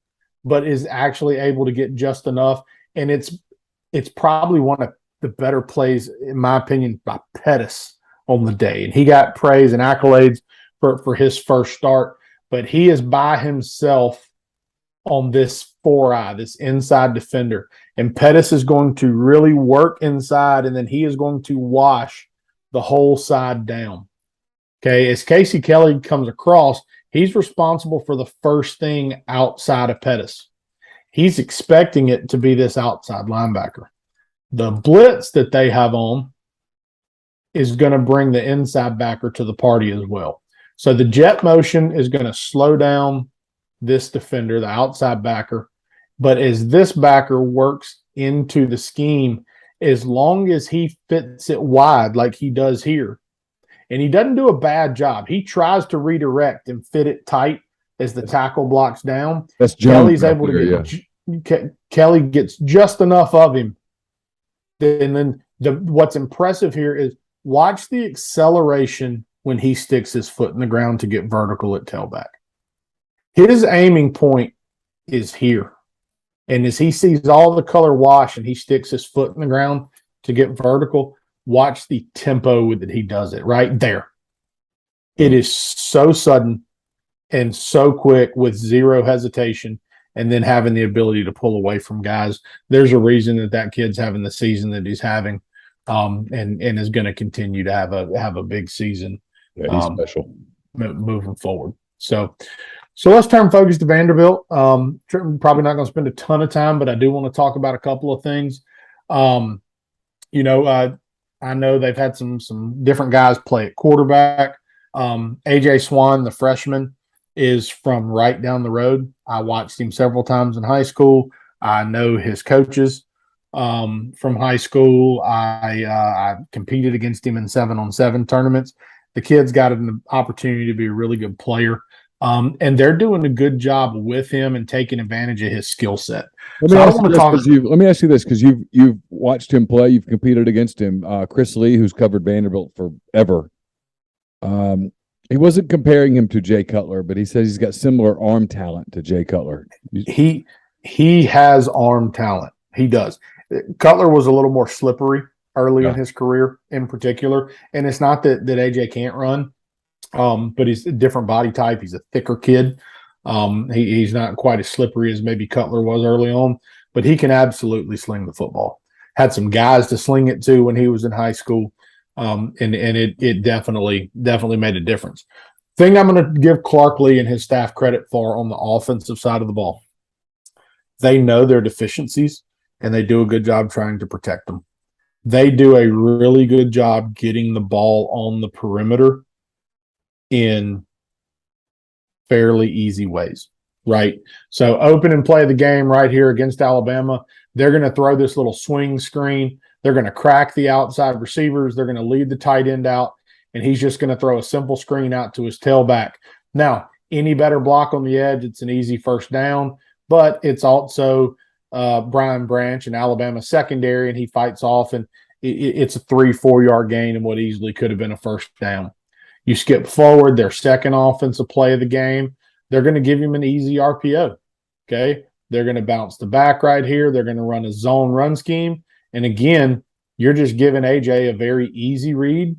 but is actually able to get just enough. And it's probably one of the better plays, in my opinion, by Pettis on the day. And he got praise and accolades for his first start, but he is by himself on this 4-eye, this inside defender. And Pettis is going to really work inside, and then he is going to wash the whole side down. Okay, as Casey Kelly comes across, he's responsible for the first thing outside of Pettis. He's expecting it to be this outside linebacker. The blitz that they have on is going to bring the inside backer to the party as well. So the jet motion is going to slow down this defender, the outside backer. But as this backer works into the scheme, as long as he fits it wide like he does here, and he doesn't do a bad job. He tries to redirect and fit it tight as the tackle blocks down. That's Kelly's able to get Kelly gets just enough of him. And then what's impressive here is watch the acceleration when he sticks his foot in the ground to get vertical at tailback. His aiming point is here. And as he sees all the color wash and he sticks his foot in the ground to get vertical, watch the tempo that he does it right there. It is so sudden and so quick with zero hesitation, and then having the ability to pull away from guys. There's a reason that kid's having the season that he's having, and is going to continue to have a big season. Yeah, he's special moving forward. So let's turn focus to Vanderbilt. Probably not going to spend a ton of time, but I do want to talk about a couple of things. I know they've had some different guys play at quarterback. AJ Swan, the freshman, is from right down the road. I watched him several times in high school. I know his coaches from high school. I competed against him in 7-on-7 tournaments. The kid's got an opportunity to be a really good player. And they're doing a good job with him and taking advantage of his skill set. Let me ask you this because you've watched him play, you've competed against him. Chris Lee, who's covered Vanderbilt forever, he wasn't comparing him to Jay Cutler, but he says he's got similar arm talent to Jay Cutler. He has arm talent. He does. Cutler was a little more slippery early in his career, in particular, and it's not that AJ can't run, but he's a different body type. He's a thicker kid. He's not quite as slippery as maybe Cutler was early on, but he can absolutely sling the football. Had some guys to sling it to when he was in high school, and it definitely made a difference. Thing I'm going to give Clark Lee and his staff credit for on the offensive side of the ball, they know their deficiencies, and they do a good job trying to protect them. They do a really good job getting the ball on the perimeter in fairly easy ways, right? So open and play the game right here against Alabama. They're going to throw this little swing screen. They're going to crack the outside receivers. They're going to lead the tight end out, and he's just going to throw a simple screen out to his tailback. Now, any better block on the edge, it's an easy first down, but it's also Brian Branch and Alabama secondary, and he fights off, and it's a 3-4 yard gain and what easily could have been a first down. You skip forward, their second offensive play of the game, they're going to give him an easy RPO, okay? They're going to bounce the back right here. They're going to run a zone run scheme, and again, you're just giving AJ a very easy read.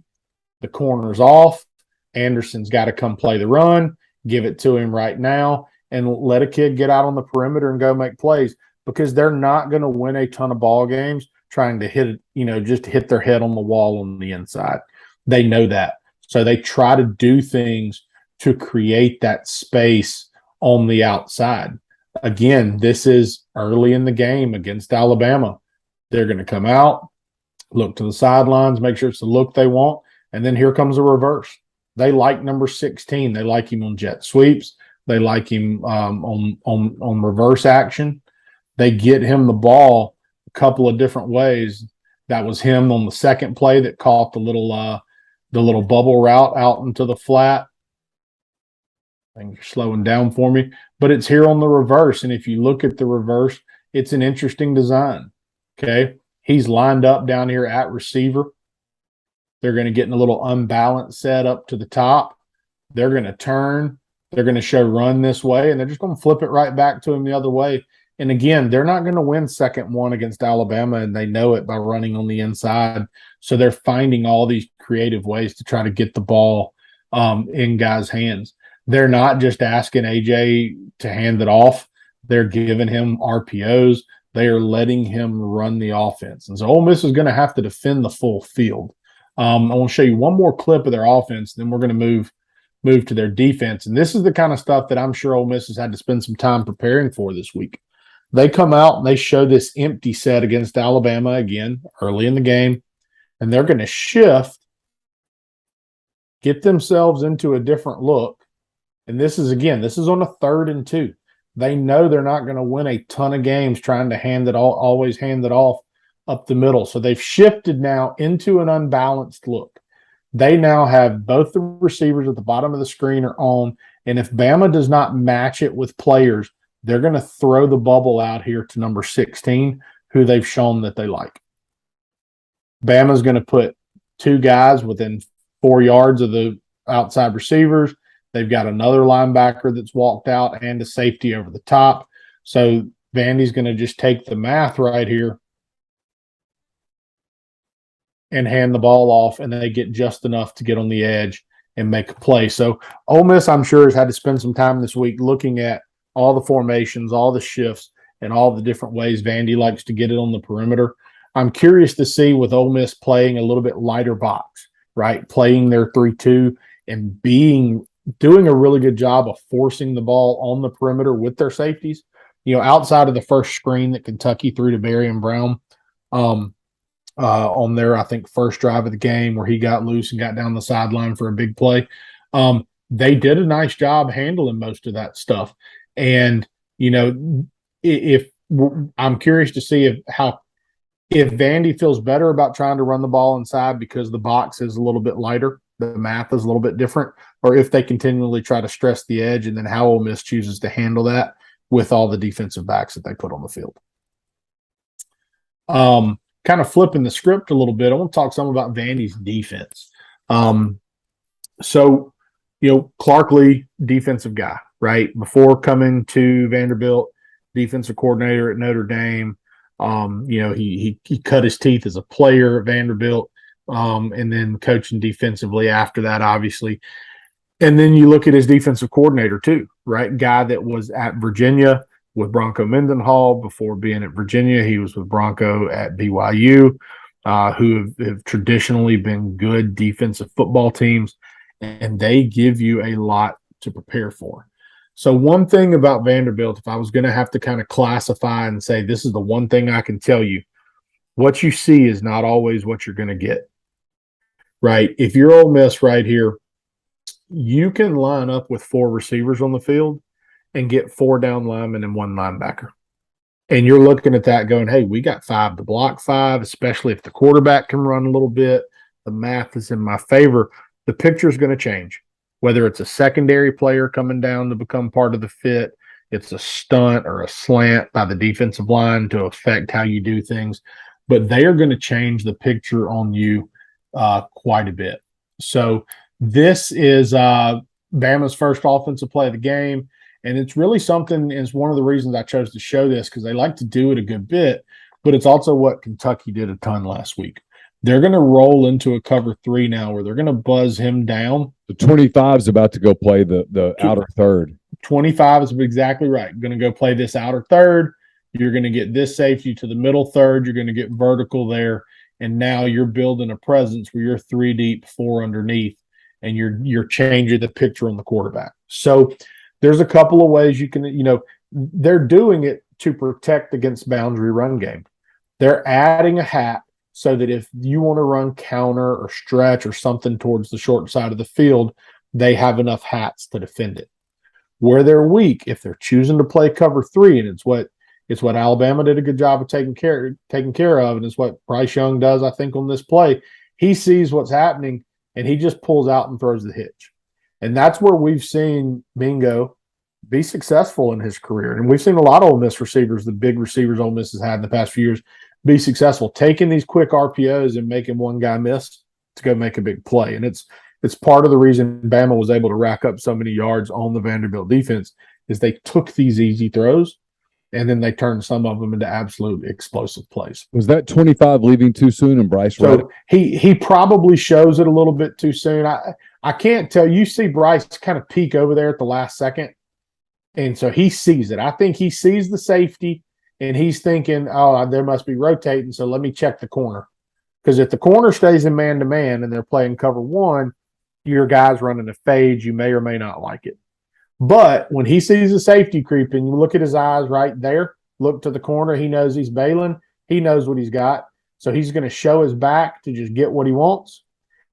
The corner's off. Anderson's got to come play the run, give it to him right now, and let a kid get out on the perimeter and go make plays, because they're not going to win a ton of ball games trying to hit, just hit their head on the wall on the inside. They know that. So they try to do things to create that space on the outside. Again, this is early in the game against Alabama. They're going to come out, look to the sidelines, make sure it's the look they want, and then here comes a reverse. They like number 16. They like him on jet sweeps. They like him on reverse action. They get him the ball a couple of different ways. That was him on the second play that caught the little bubble route out into the flat. I think you're slowing down for me, but it's here on the reverse. And if you look at the reverse, it's an interesting design. Okay. He's lined up down here at receiver. They're going to get in a little unbalanced set up to the top. They're going to turn. They're going to show run this way, and they're just going to flip it right back to him the other way. And again, they're not going to win second one against Alabama, and they know it by running on the inside. So they're finding all these creative ways to try to get the ball in guys' hands. They're not just asking AJ to hand it off. They're giving him RPOs. They are letting him run the offense. And so Ole Miss is going to have to defend the full field. I want to show you one more clip of their offense, then we're going to move to their defense. And this is the kind of stuff that I'm sure Ole Miss has had to spend some time preparing for this week. They come out and they show this empty set against Alabama again early in the game, and they're going to shift, get themselves into a different look. And this is on a 3rd and 2. They know they're not going to win a ton of games trying to always hand it off up the middle. So they've shifted now into an unbalanced look. They now have both the receivers at the bottom of the screen are on, and if Bama does not match it with players, they're going to throw the bubble out here to number 16, who they've shown that they like. Bama's going to put 2 guys within 4 yards of the outside receivers. They've got another linebacker that's walked out and a safety over the top. So Vandy's going to just take the math right here and hand the ball off, and they get just enough to get on the edge and make a play. So Ole Miss, I'm sure, has had to spend some time this week looking at all the formations, all the shifts, and all the different ways Vandy likes to get it on the perimeter. I'm curious to see with Ole Miss playing a little bit lighter box, right? Playing their 3-2 and doing a really good job of forcing the ball on the perimeter with their safeties. Outside of the first screen that Kentucky threw to Barry and Brown, on their, I think, first drive of the game where he got loose and got down the sideline for a big play. They did a nice job handling most of that stuff. And, if I'm curious to see if Vandy feels better about trying to run the ball inside because the box is a little bit lighter, the math is a little bit different, or if they continually try to stress the edge, and then how Ole Miss chooses to handle that with all the defensive backs that they put on the field. Kind of flipping the script a little bit, I want to talk some about Vandy's defense. So, Clark Lee, defensive guy, right? Before coming to Vanderbilt, defensive coordinator at Notre Dame. He cut his teeth as a player at Vanderbilt, and then coaching defensively after that, obviously. And then you look at his defensive coordinator too, right? Guy that was at Virginia with Bronco Mendenhall. Before being at Virginia, he was with Bronco at BYU, who have traditionally been good defensive football teams, and they give you a lot to prepare for. So one thing about Vanderbilt, if I was going to have to kind of classify and say this is the one thing I can tell you, what you see is not always what you're going to get, right? If you're Ole Miss right here, you can line up with 4 receivers on the field and get 4 down linemen and 1 linebacker. And you're looking at that going, hey, we got 5 to block 5, especially if the quarterback can run a little bit. The math is in my favor. The picture is going to change. Whether it's a secondary player coming down to become part of the fit, it's a stunt or a slant by the defensive line to affect how you do things. But they are going to change the picture on you quite a bit. So this is Bama's first offensive play of the game. And it's really something, is one of the reasons I chose to show this, because they like to do it a good bit, but it's also what Kentucky did a ton last week. They're going to roll into a cover 3 now where they're going to buzz him down. The 25 is about to go play the outer third. 25 is exactly right. Going to go play this outer third. You're going to get this safety to the middle third. You're going to get vertical there. And now you're building a presence where you're 3 deep, 4 underneath, and you're changing the picture on the quarterback. So there's a couple of ways you can, they're doing it to protect against boundary run game. They're adding a hat so that if you want to run counter or stretch or something towards the short side of the field, they have enough hats to defend it. Where they're weak, if they're choosing to play cover 3, and it's what Alabama did a good job of taking care of, and it's what Bryce Young does, I think, on this play. He sees what's happening, and he just pulls out and throws the hitch. And that's where we've seen Mingo be successful in his career. And we've seen a lot of Ole Miss receivers, the big receivers Ole Miss has had in the past few years, be successful, taking these quick RPOs and making one guy miss to go make a big play. And it's part of the reason Bama was able to rack up so many yards on the Vanderbilt defense, is they took these easy throws and then they turned some of them into absolute explosive plays. Was that 25 leaving too soon and Bryce read it? So he probably shows it a little bit too soon. I can't tell. You see Bryce kind of peek over there at the last second, and so he sees it. I think he sees the safety, and he's thinking, oh, there must be rotating, so let me check the corner. Because if the corner stays in man-to-man and they're playing cover 1, your guy's running a fade. You may or may not like it. But when he sees the safety creeping, you look at his eyes right there, look to the corner, he knows he's bailing. He knows what he's got. So he's going to show his back to just get what he wants.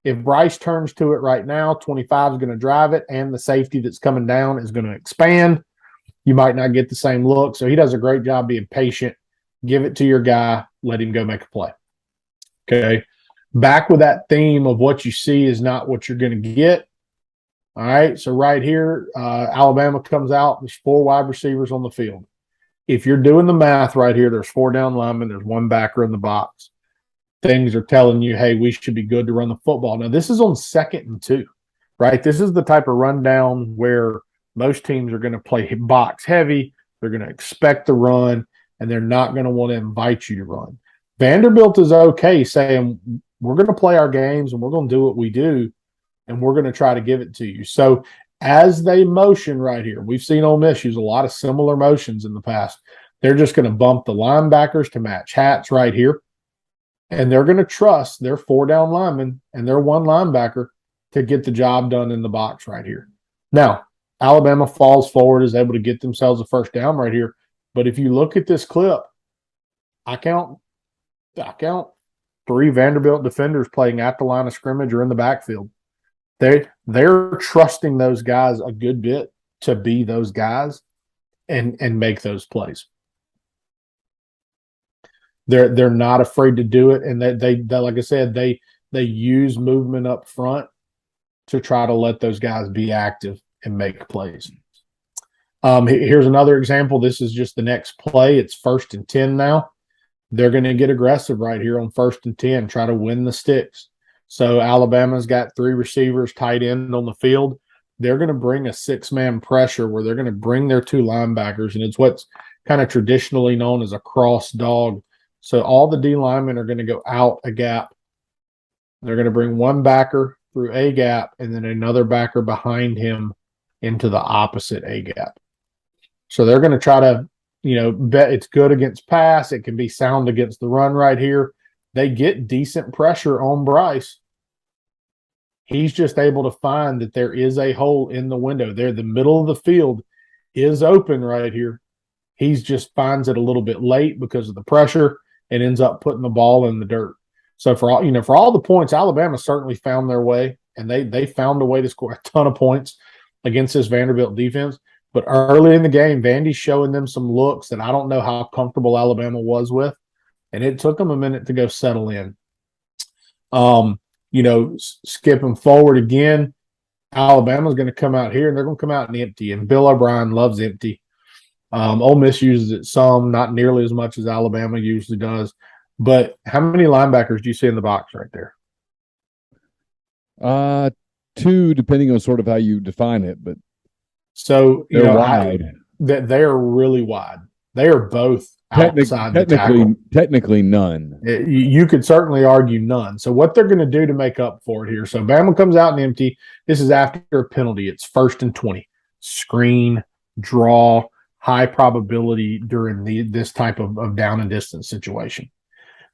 If Bryce turns to it right now, 25 is going to drive it, and the safety that's coming down is going to expand. You might not get the same look. So he does a great job being patient. Give it to your guy. Let him go make a play. Okay. Back with that theme of what you see is not what you're going to get. All right. So right here, Alabama comes out. There's 4 wide receivers on the field. If you're doing the math right here, there's 4 down linemen. There's 1 backer in the box. Things are telling you, hey, we should be good to run the football. Now, this is on 2nd and 2, right? This is the type of rundown where most teams are going to play box heavy. They're going to expect the run, and they're not going to want to invite you to run. Vanderbilt is okay saying, we're going to play our games, and we're going to do what we do, and we're going to try to give it to you. So as they motion right here, we've seen Ole Miss use a lot of similar motions in the past. They're just going to bump the linebackers to match hats right here. And they're going to trust their 4 down linemen and their 1 linebacker to get the job done in the box right here. Now, Alabama falls forward, is able to get themselves a first down right here. But if you look at this clip, I count 3 Vanderbilt defenders playing at the line of scrimmage or in the backfield. They're trusting those guys a good bit to be those guys and make those plays. They're not afraid to do it, and they like I said, they use movement up front to try to let those guys be active and make plays. Here's another example. This is just the next play. It's 1st and 10 now. They're going to get aggressive right here on 1st and 10, try to win the sticks. So Alabama's got 3 receivers, tight end on the field. They're going to bring a 6-man pressure where they're going to bring their 2 linebackers, and it's what's kind of traditionally known as a cross dog. So all the D linemen are going to go out a gap. They're going to bring one backer through a gap and then another backer behind him into the opposite a gap. So they're going to try to, bet it's good against pass. It can be sound against the run right here. They get decent pressure on Bryce. He's just able to find that there is a hole in the window there. The middle of the field is open right here. He's just finds it a little bit late because of the pressure and ends up putting the ball in the dirt. So for all the points, Alabama certainly found their way, and they found a way to score a ton of points against this Vanderbilt defense. But early in the game, Vandy's showing them some looks that I don't know how comfortable Alabama was with, and it took them a minute to go settle in. Skipping forward again, Alabama's going to come out here, and they're going to come out and empty, and Bill O'Brien loves empty. Ole Miss uses it some, not nearly as much as Alabama usually does. But how many linebackers do you see in the box right there? 2, depending on sort of how you define it. But so they're wide. They are really wide. They are both outside the tackle. Technically, none. You could certainly argue none. So what they're going to do to make up for it here? So Bama comes out and empty. This is after a penalty. It's 1st and 20. Screen, draw, high probability during this type of down and distance situation.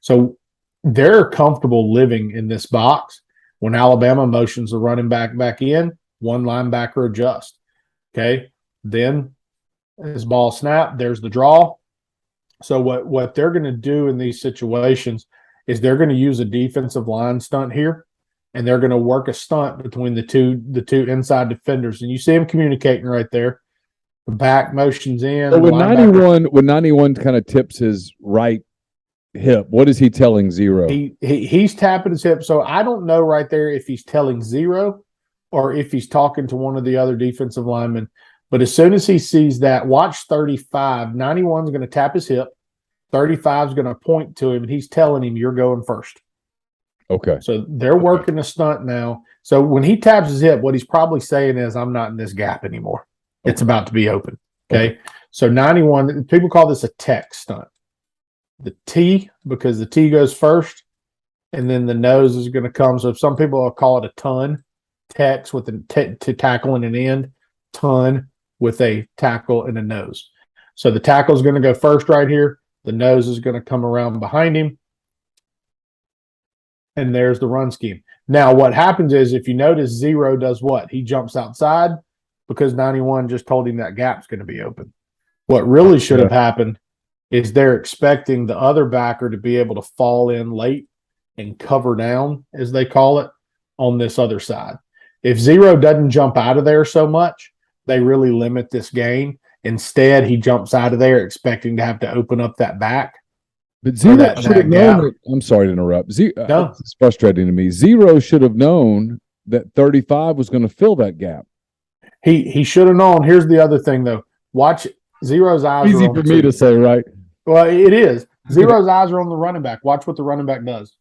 So they're comfortable living in this box. When Alabama motions the running back in, one linebacker adjusts. Okay. Then as ball snap, there's the draw. So what they're going to do in these situations is they're going to use a defensive line stunt here, and they're going to work a stunt between the two inside defenders. And you see them communicating right there. The back motions in. So when 91 kind of tips his right hip, what is he telling Zero? He's tapping his hip. So I don't know right there if he's telling Zero or if he's talking to one of the other defensive linemen. But as soon as he sees that, watch 35. 91 is going to tap his hip. 35 is going to point to him, and he's telling him, "You're going first." Okay. So they're working a stunt now. So when he taps his hip, what he's probably saying is, "I'm not in this gap anymore. Okay. It's about to be open." Okay. So 91, people call this a tech stunt. The T, because the T goes first, and then the nose is going to come. So some people will call it a ton. Tex with a to tackle and an end. Ton with a tackle and a nose. So the tackle is going to go first right here. The nose is going to come around behind him. And there's the run scheme. Now, what happens is, if you notice, Zero does what? He jumps outside because 91 just told him that gap's going to be open. What really should have happened is they're expecting the other backer to be able to fall in late and cover down, as they call it, on this other side. If Zero doesn't jump out of there so much, they really limit this gain. Instead, he jumps out of there expecting to have to open up that back. But Zero should have known. I'm sorry to interrupt. No. It's frustrating to me. Zero should have known that 35 was going to fill that gap. He should have known. Here's the other thing, though. Watch Zero's eyes. Easy for me to say, right? Well, it is. Zero's eyes are on the running back. Watch what the running back does.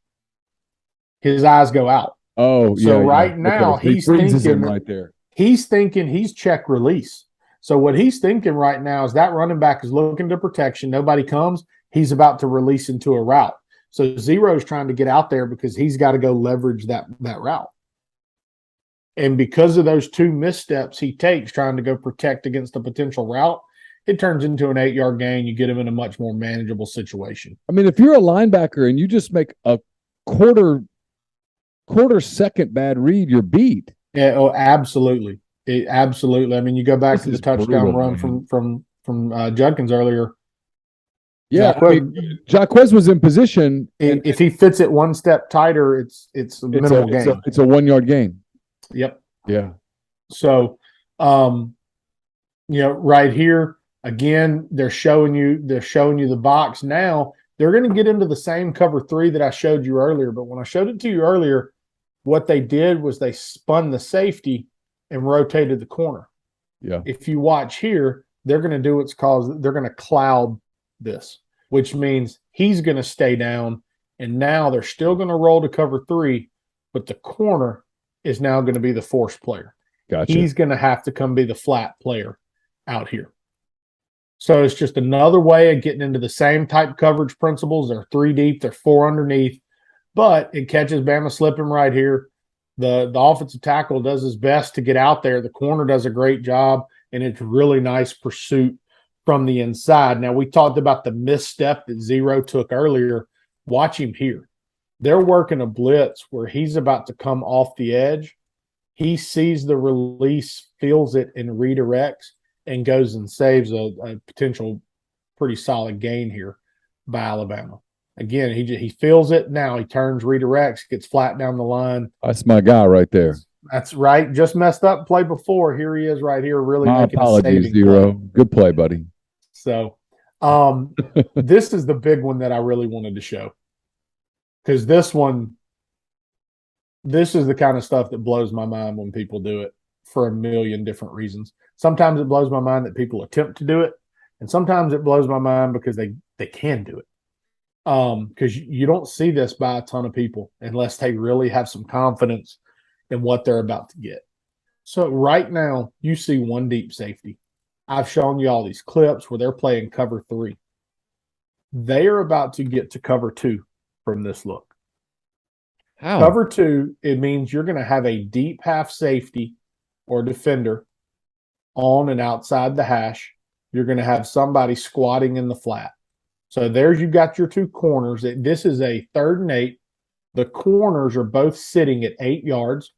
His eyes go out. Oh, yeah. So right now he's thinking right there. He's thinking he's check release. So what he's thinking right now is that running back is looking to protection. Nobody comes. He's about to release into a route. So Zero's trying to get out there because he's got to go leverage that route. And because of those 2 missteps he takes trying to go protect against a potential route, it turns into an 8-yard gain. You get him in a much more manageable situation. I mean, if you're a linebacker and you just make a quarter second bad read, you're beat. Yeah, oh, absolutely. Absolutely. I mean, you go back to the touchdown run from Judkins earlier. Yeah, Jaquez was in position. If he fits it one step tighter, it's a minimal gain. It's a 1-yard gain. Yep. Yeah. So, right here again, they're showing you the box now. They're going to get into the same cover 3 that I showed you earlier. But when I showed it to you earlier, What they did was they spun the safety and rotated the corner. Yeah. If you watch here, they're going to do what's called, they're going to cloud this, which means he's going to stay down. And now they're still going to roll to cover 3, but the corner is now going to be the force player. Gotcha. He's going to have to come be the flat player out here. So it's just another way of getting into the same type coverage principles. They're 3 deep, they're 4 underneath, but it catches Bama slipping right here. The offensive tackle does his best to get out there. The corner does a great job, and it's really nice pursuit from the inside. Now, we talked about the misstep that Zero took earlier. Watch him here. They're working a blitz where he's about to come off the edge. He sees the release, feels it, and redirects, and goes and saves a potential pretty solid gain here by Alabama. Again, he feels it. Now he turns, redirects, gets flat down the line. That's my guy right there. That's right. Just messed up play before. Here he is right here, really My making apologies, a saving Zero. play. Good play, buddy. So this is the big one that I really wanted to show. Because this is the kind of stuff that blows my mind when people do it for a million different reasons. Sometimes it blows my mind that people attempt to do it, and sometimes it blows my mind because they can do it. Because you don't see this by a ton of people unless they really have some confidence in what they're about to get. So right now, you see 1 deep safety. I've shown you all these clips where they're playing cover 3. They are about to get to cover 2 from this look. How? Cover 2, it means you're going to have a deep half safety or defender on and outside the hash. You're going to have somebody squatting in the flat. So there's, you've got your 2 corners. This is a 3rd and 8. The corners are both sitting at 8 yards.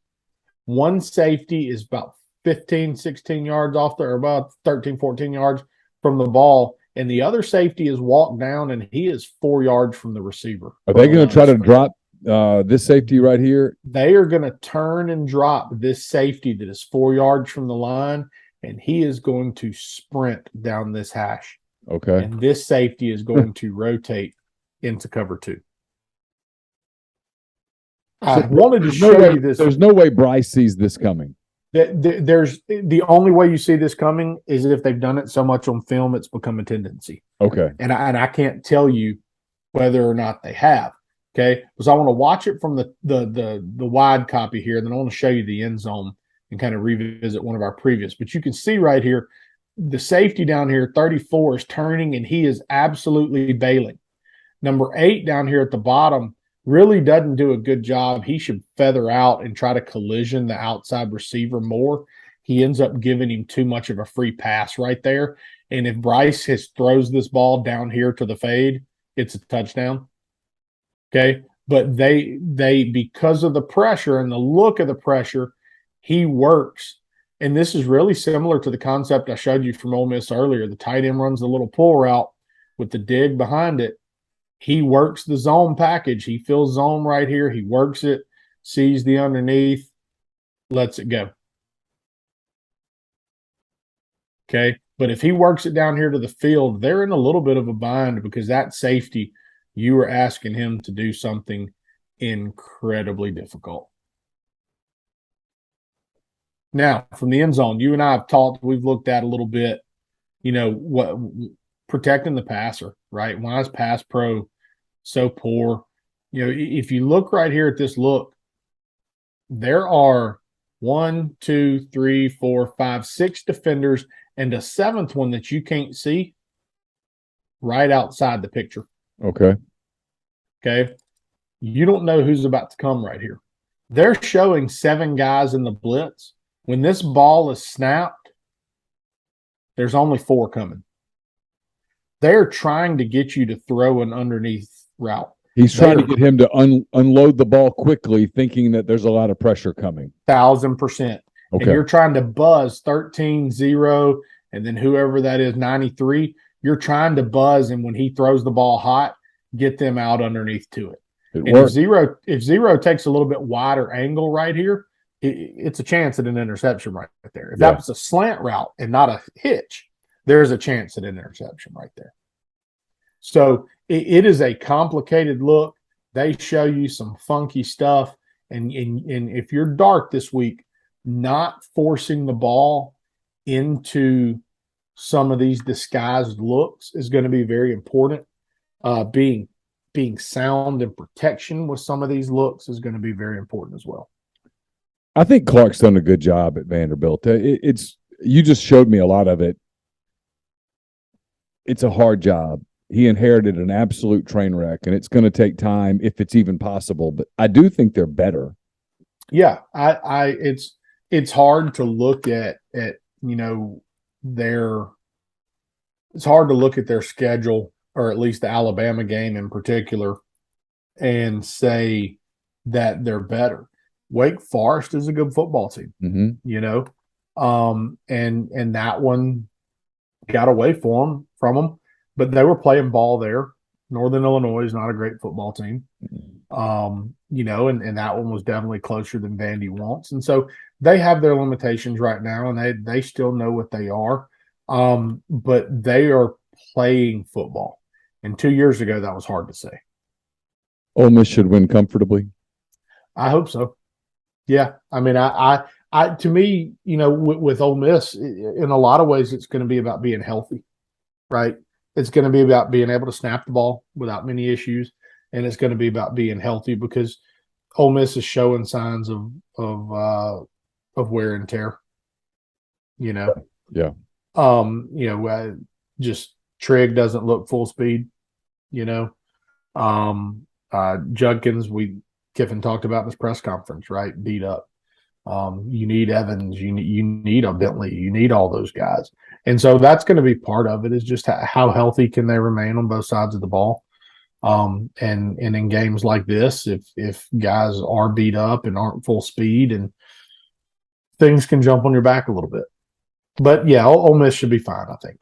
1 safety is about 15, 16 yards off there, or about 13, 14 yards from the ball. And the other safety is walked down, and he is 4 yards from the receiver. Are they going to try to drop this safety right here? They are going to turn and drop this safety that is 4 yards from the line, and he is going to sprint down this hash. Okay. And this safety is going to rotate into cover 2. I wanted to show you this. There's no way Bryce sees this coming. There's the only way you see this coming is if they've done it so much on film, it's become a tendency. Okay. And I can't tell you whether or not they have. Okay. Because I want to watch it from the wide copy here. And then I want to show you the end zone and kind of revisit one of our previous. But you can see right here, the safety down here, 34, is turning, and he is absolutely bailing. Number 8 down here at the bottom really doesn't do a good job. He should feather out and try to collision the outside receiver more. He ends up giving him too much of a free pass right there. And if Bryce throws this ball down here to the fade, it's a touchdown. Okay. But they because of the pressure and the look of the pressure, he works. And this is really similar to the concept I showed you from Ole Miss earlier. The tight end runs the little pull route with the dig behind it. He works the zone package. He fills zone right here. He works it, sees the underneath, lets it go. Okay. But if he works it down here to the field, they're in a little bit of a bind because that safety, you were asking him to do something incredibly difficult. Now, from the end zone, you and I have talked, we've looked at a little bit, what protecting the passer, right? Why is pass pro so poor? If you look right here at this look, there are 1, 2, 3, 4, 5, 6 defenders and a 7th one that you can't see right outside the picture. Okay. Okay. You don't know who's about to come right here. They're showing 7 guys in the blitz. When this ball is snapped, there's only 4 coming. They're trying to get you to throw an underneath route. He's trying to get him to unload the ball quickly, thinking that there's a lot of pressure coming. 1,000%. Okay. And you're trying to buzz 13-0, and then whoever that is, 93, you're trying to buzz, and when he throws the ball hot, get them out underneath to it. If zero takes a little bit wider angle right here, it's a chance at an interception right there. If that was a slant route and not a hitch, there's a chance at an interception right there. So it is a complicated look. They show you some funky stuff, And if you're dark this week, not forcing the ball into some of these disguised looks is going to be very important. Being sound and protection with some of these looks is going to be very important as well. I think Clark's done a good job at Vanderbilt. It's you just showed me a lot of it. It's a hard job. He inherited an absolute train wreck, and it's going to take time if it's even possible. But I do think they're better. Yeah, it's hard to look at it's hard to look at their schedule, or at least the Alabama game in particular, and say that they're better. Wake Forest is a good football team, and that one got away from them, but they were playing ball there. Northern Illinois is not a great football team, and that one was definitely closer than Vandy wants, and so they have their limitations right now, and they still know what they are, but they are playing football. And 2 years ago, that was hard to say. Ole Miss should win comfortably. I hope so. Yeah, I mean, I to me, with Ole Miss, in a lot of ways, it's going to be about being healthy, right? It's going to be about being able to snap the ball without many issues, and it's going to be about being healthy because Ole Miss is showing signs of wear and tear. Yeah. Just Trigg doesn't look full speed. Judkins, Kiffin talked about in his press conference, right? Beat up. You need Evans, you need a Bentley, you need all those guys. And so that's going to be part of it, is just how healthy can they remain on both sides of the ball. And in games like this, if guys are beat up and aren't full speed, and things can jump on your back a little bit. But yeah, Ole Miss should be fine, I think.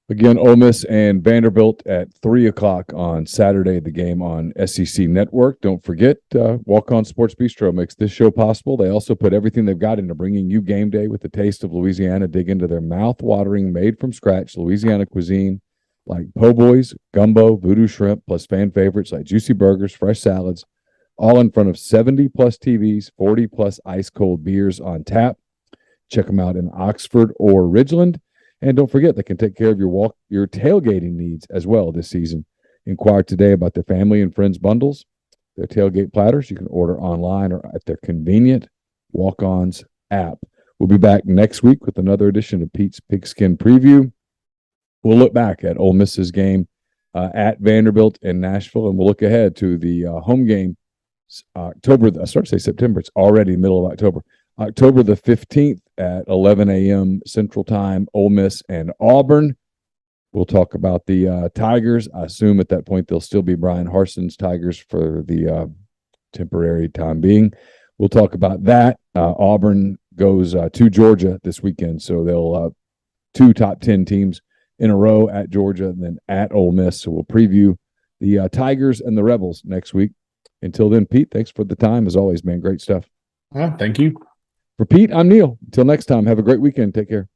Again, Ole Miss and Vanderbilt at 3:00 on Saturday, the game on SEC Network. Don't forget, Walk On Sports Bistro makes this show possible. They also put everything they've got into bringing you game day with the taste of Louisiana. Dig into their mouth-watering, made-from-scratch Louisiana cuisine like po' boys, gumbo, voodoo shrimp, plus fan favorites like juicy burgers, fresh salads, all in front of 70-plus TVs, 40-plus ice-cold beers on tap. Check them out in Oxford or Ridgeland. And don't forget, they can take care of your tailgating needs as well this season. Inquire today about their family and friends bundles, their tailgate platters. You can order online or at their convenient Walk-Ons app. We'll be back next week with another edition of Pete's Pigskin Preview. We'll look back at Ole Miss's game at Vanderbilt in Nashville, and we'll look ahead to the home game October. I started to say September. It's already middle of October. October the 15th at 11 a.m. Central Time, Ole Miss and Auburn. We'll talk about the Tigers. I assume at that point they'll still be Brian Harson's Tigers for the temporary time being. We'll talk about that. Auburn goes to Georgia this weekend, so they'll two top 10 teams in a row at Georgia and then at Ole Miss. So we'll preview the Tigers and the Rebels next week. Until then, Pete, thanks for the time. As always, man, great stuff. Thank you. For Pete, I'm Neil. Until next time, have a great weekend. Take care.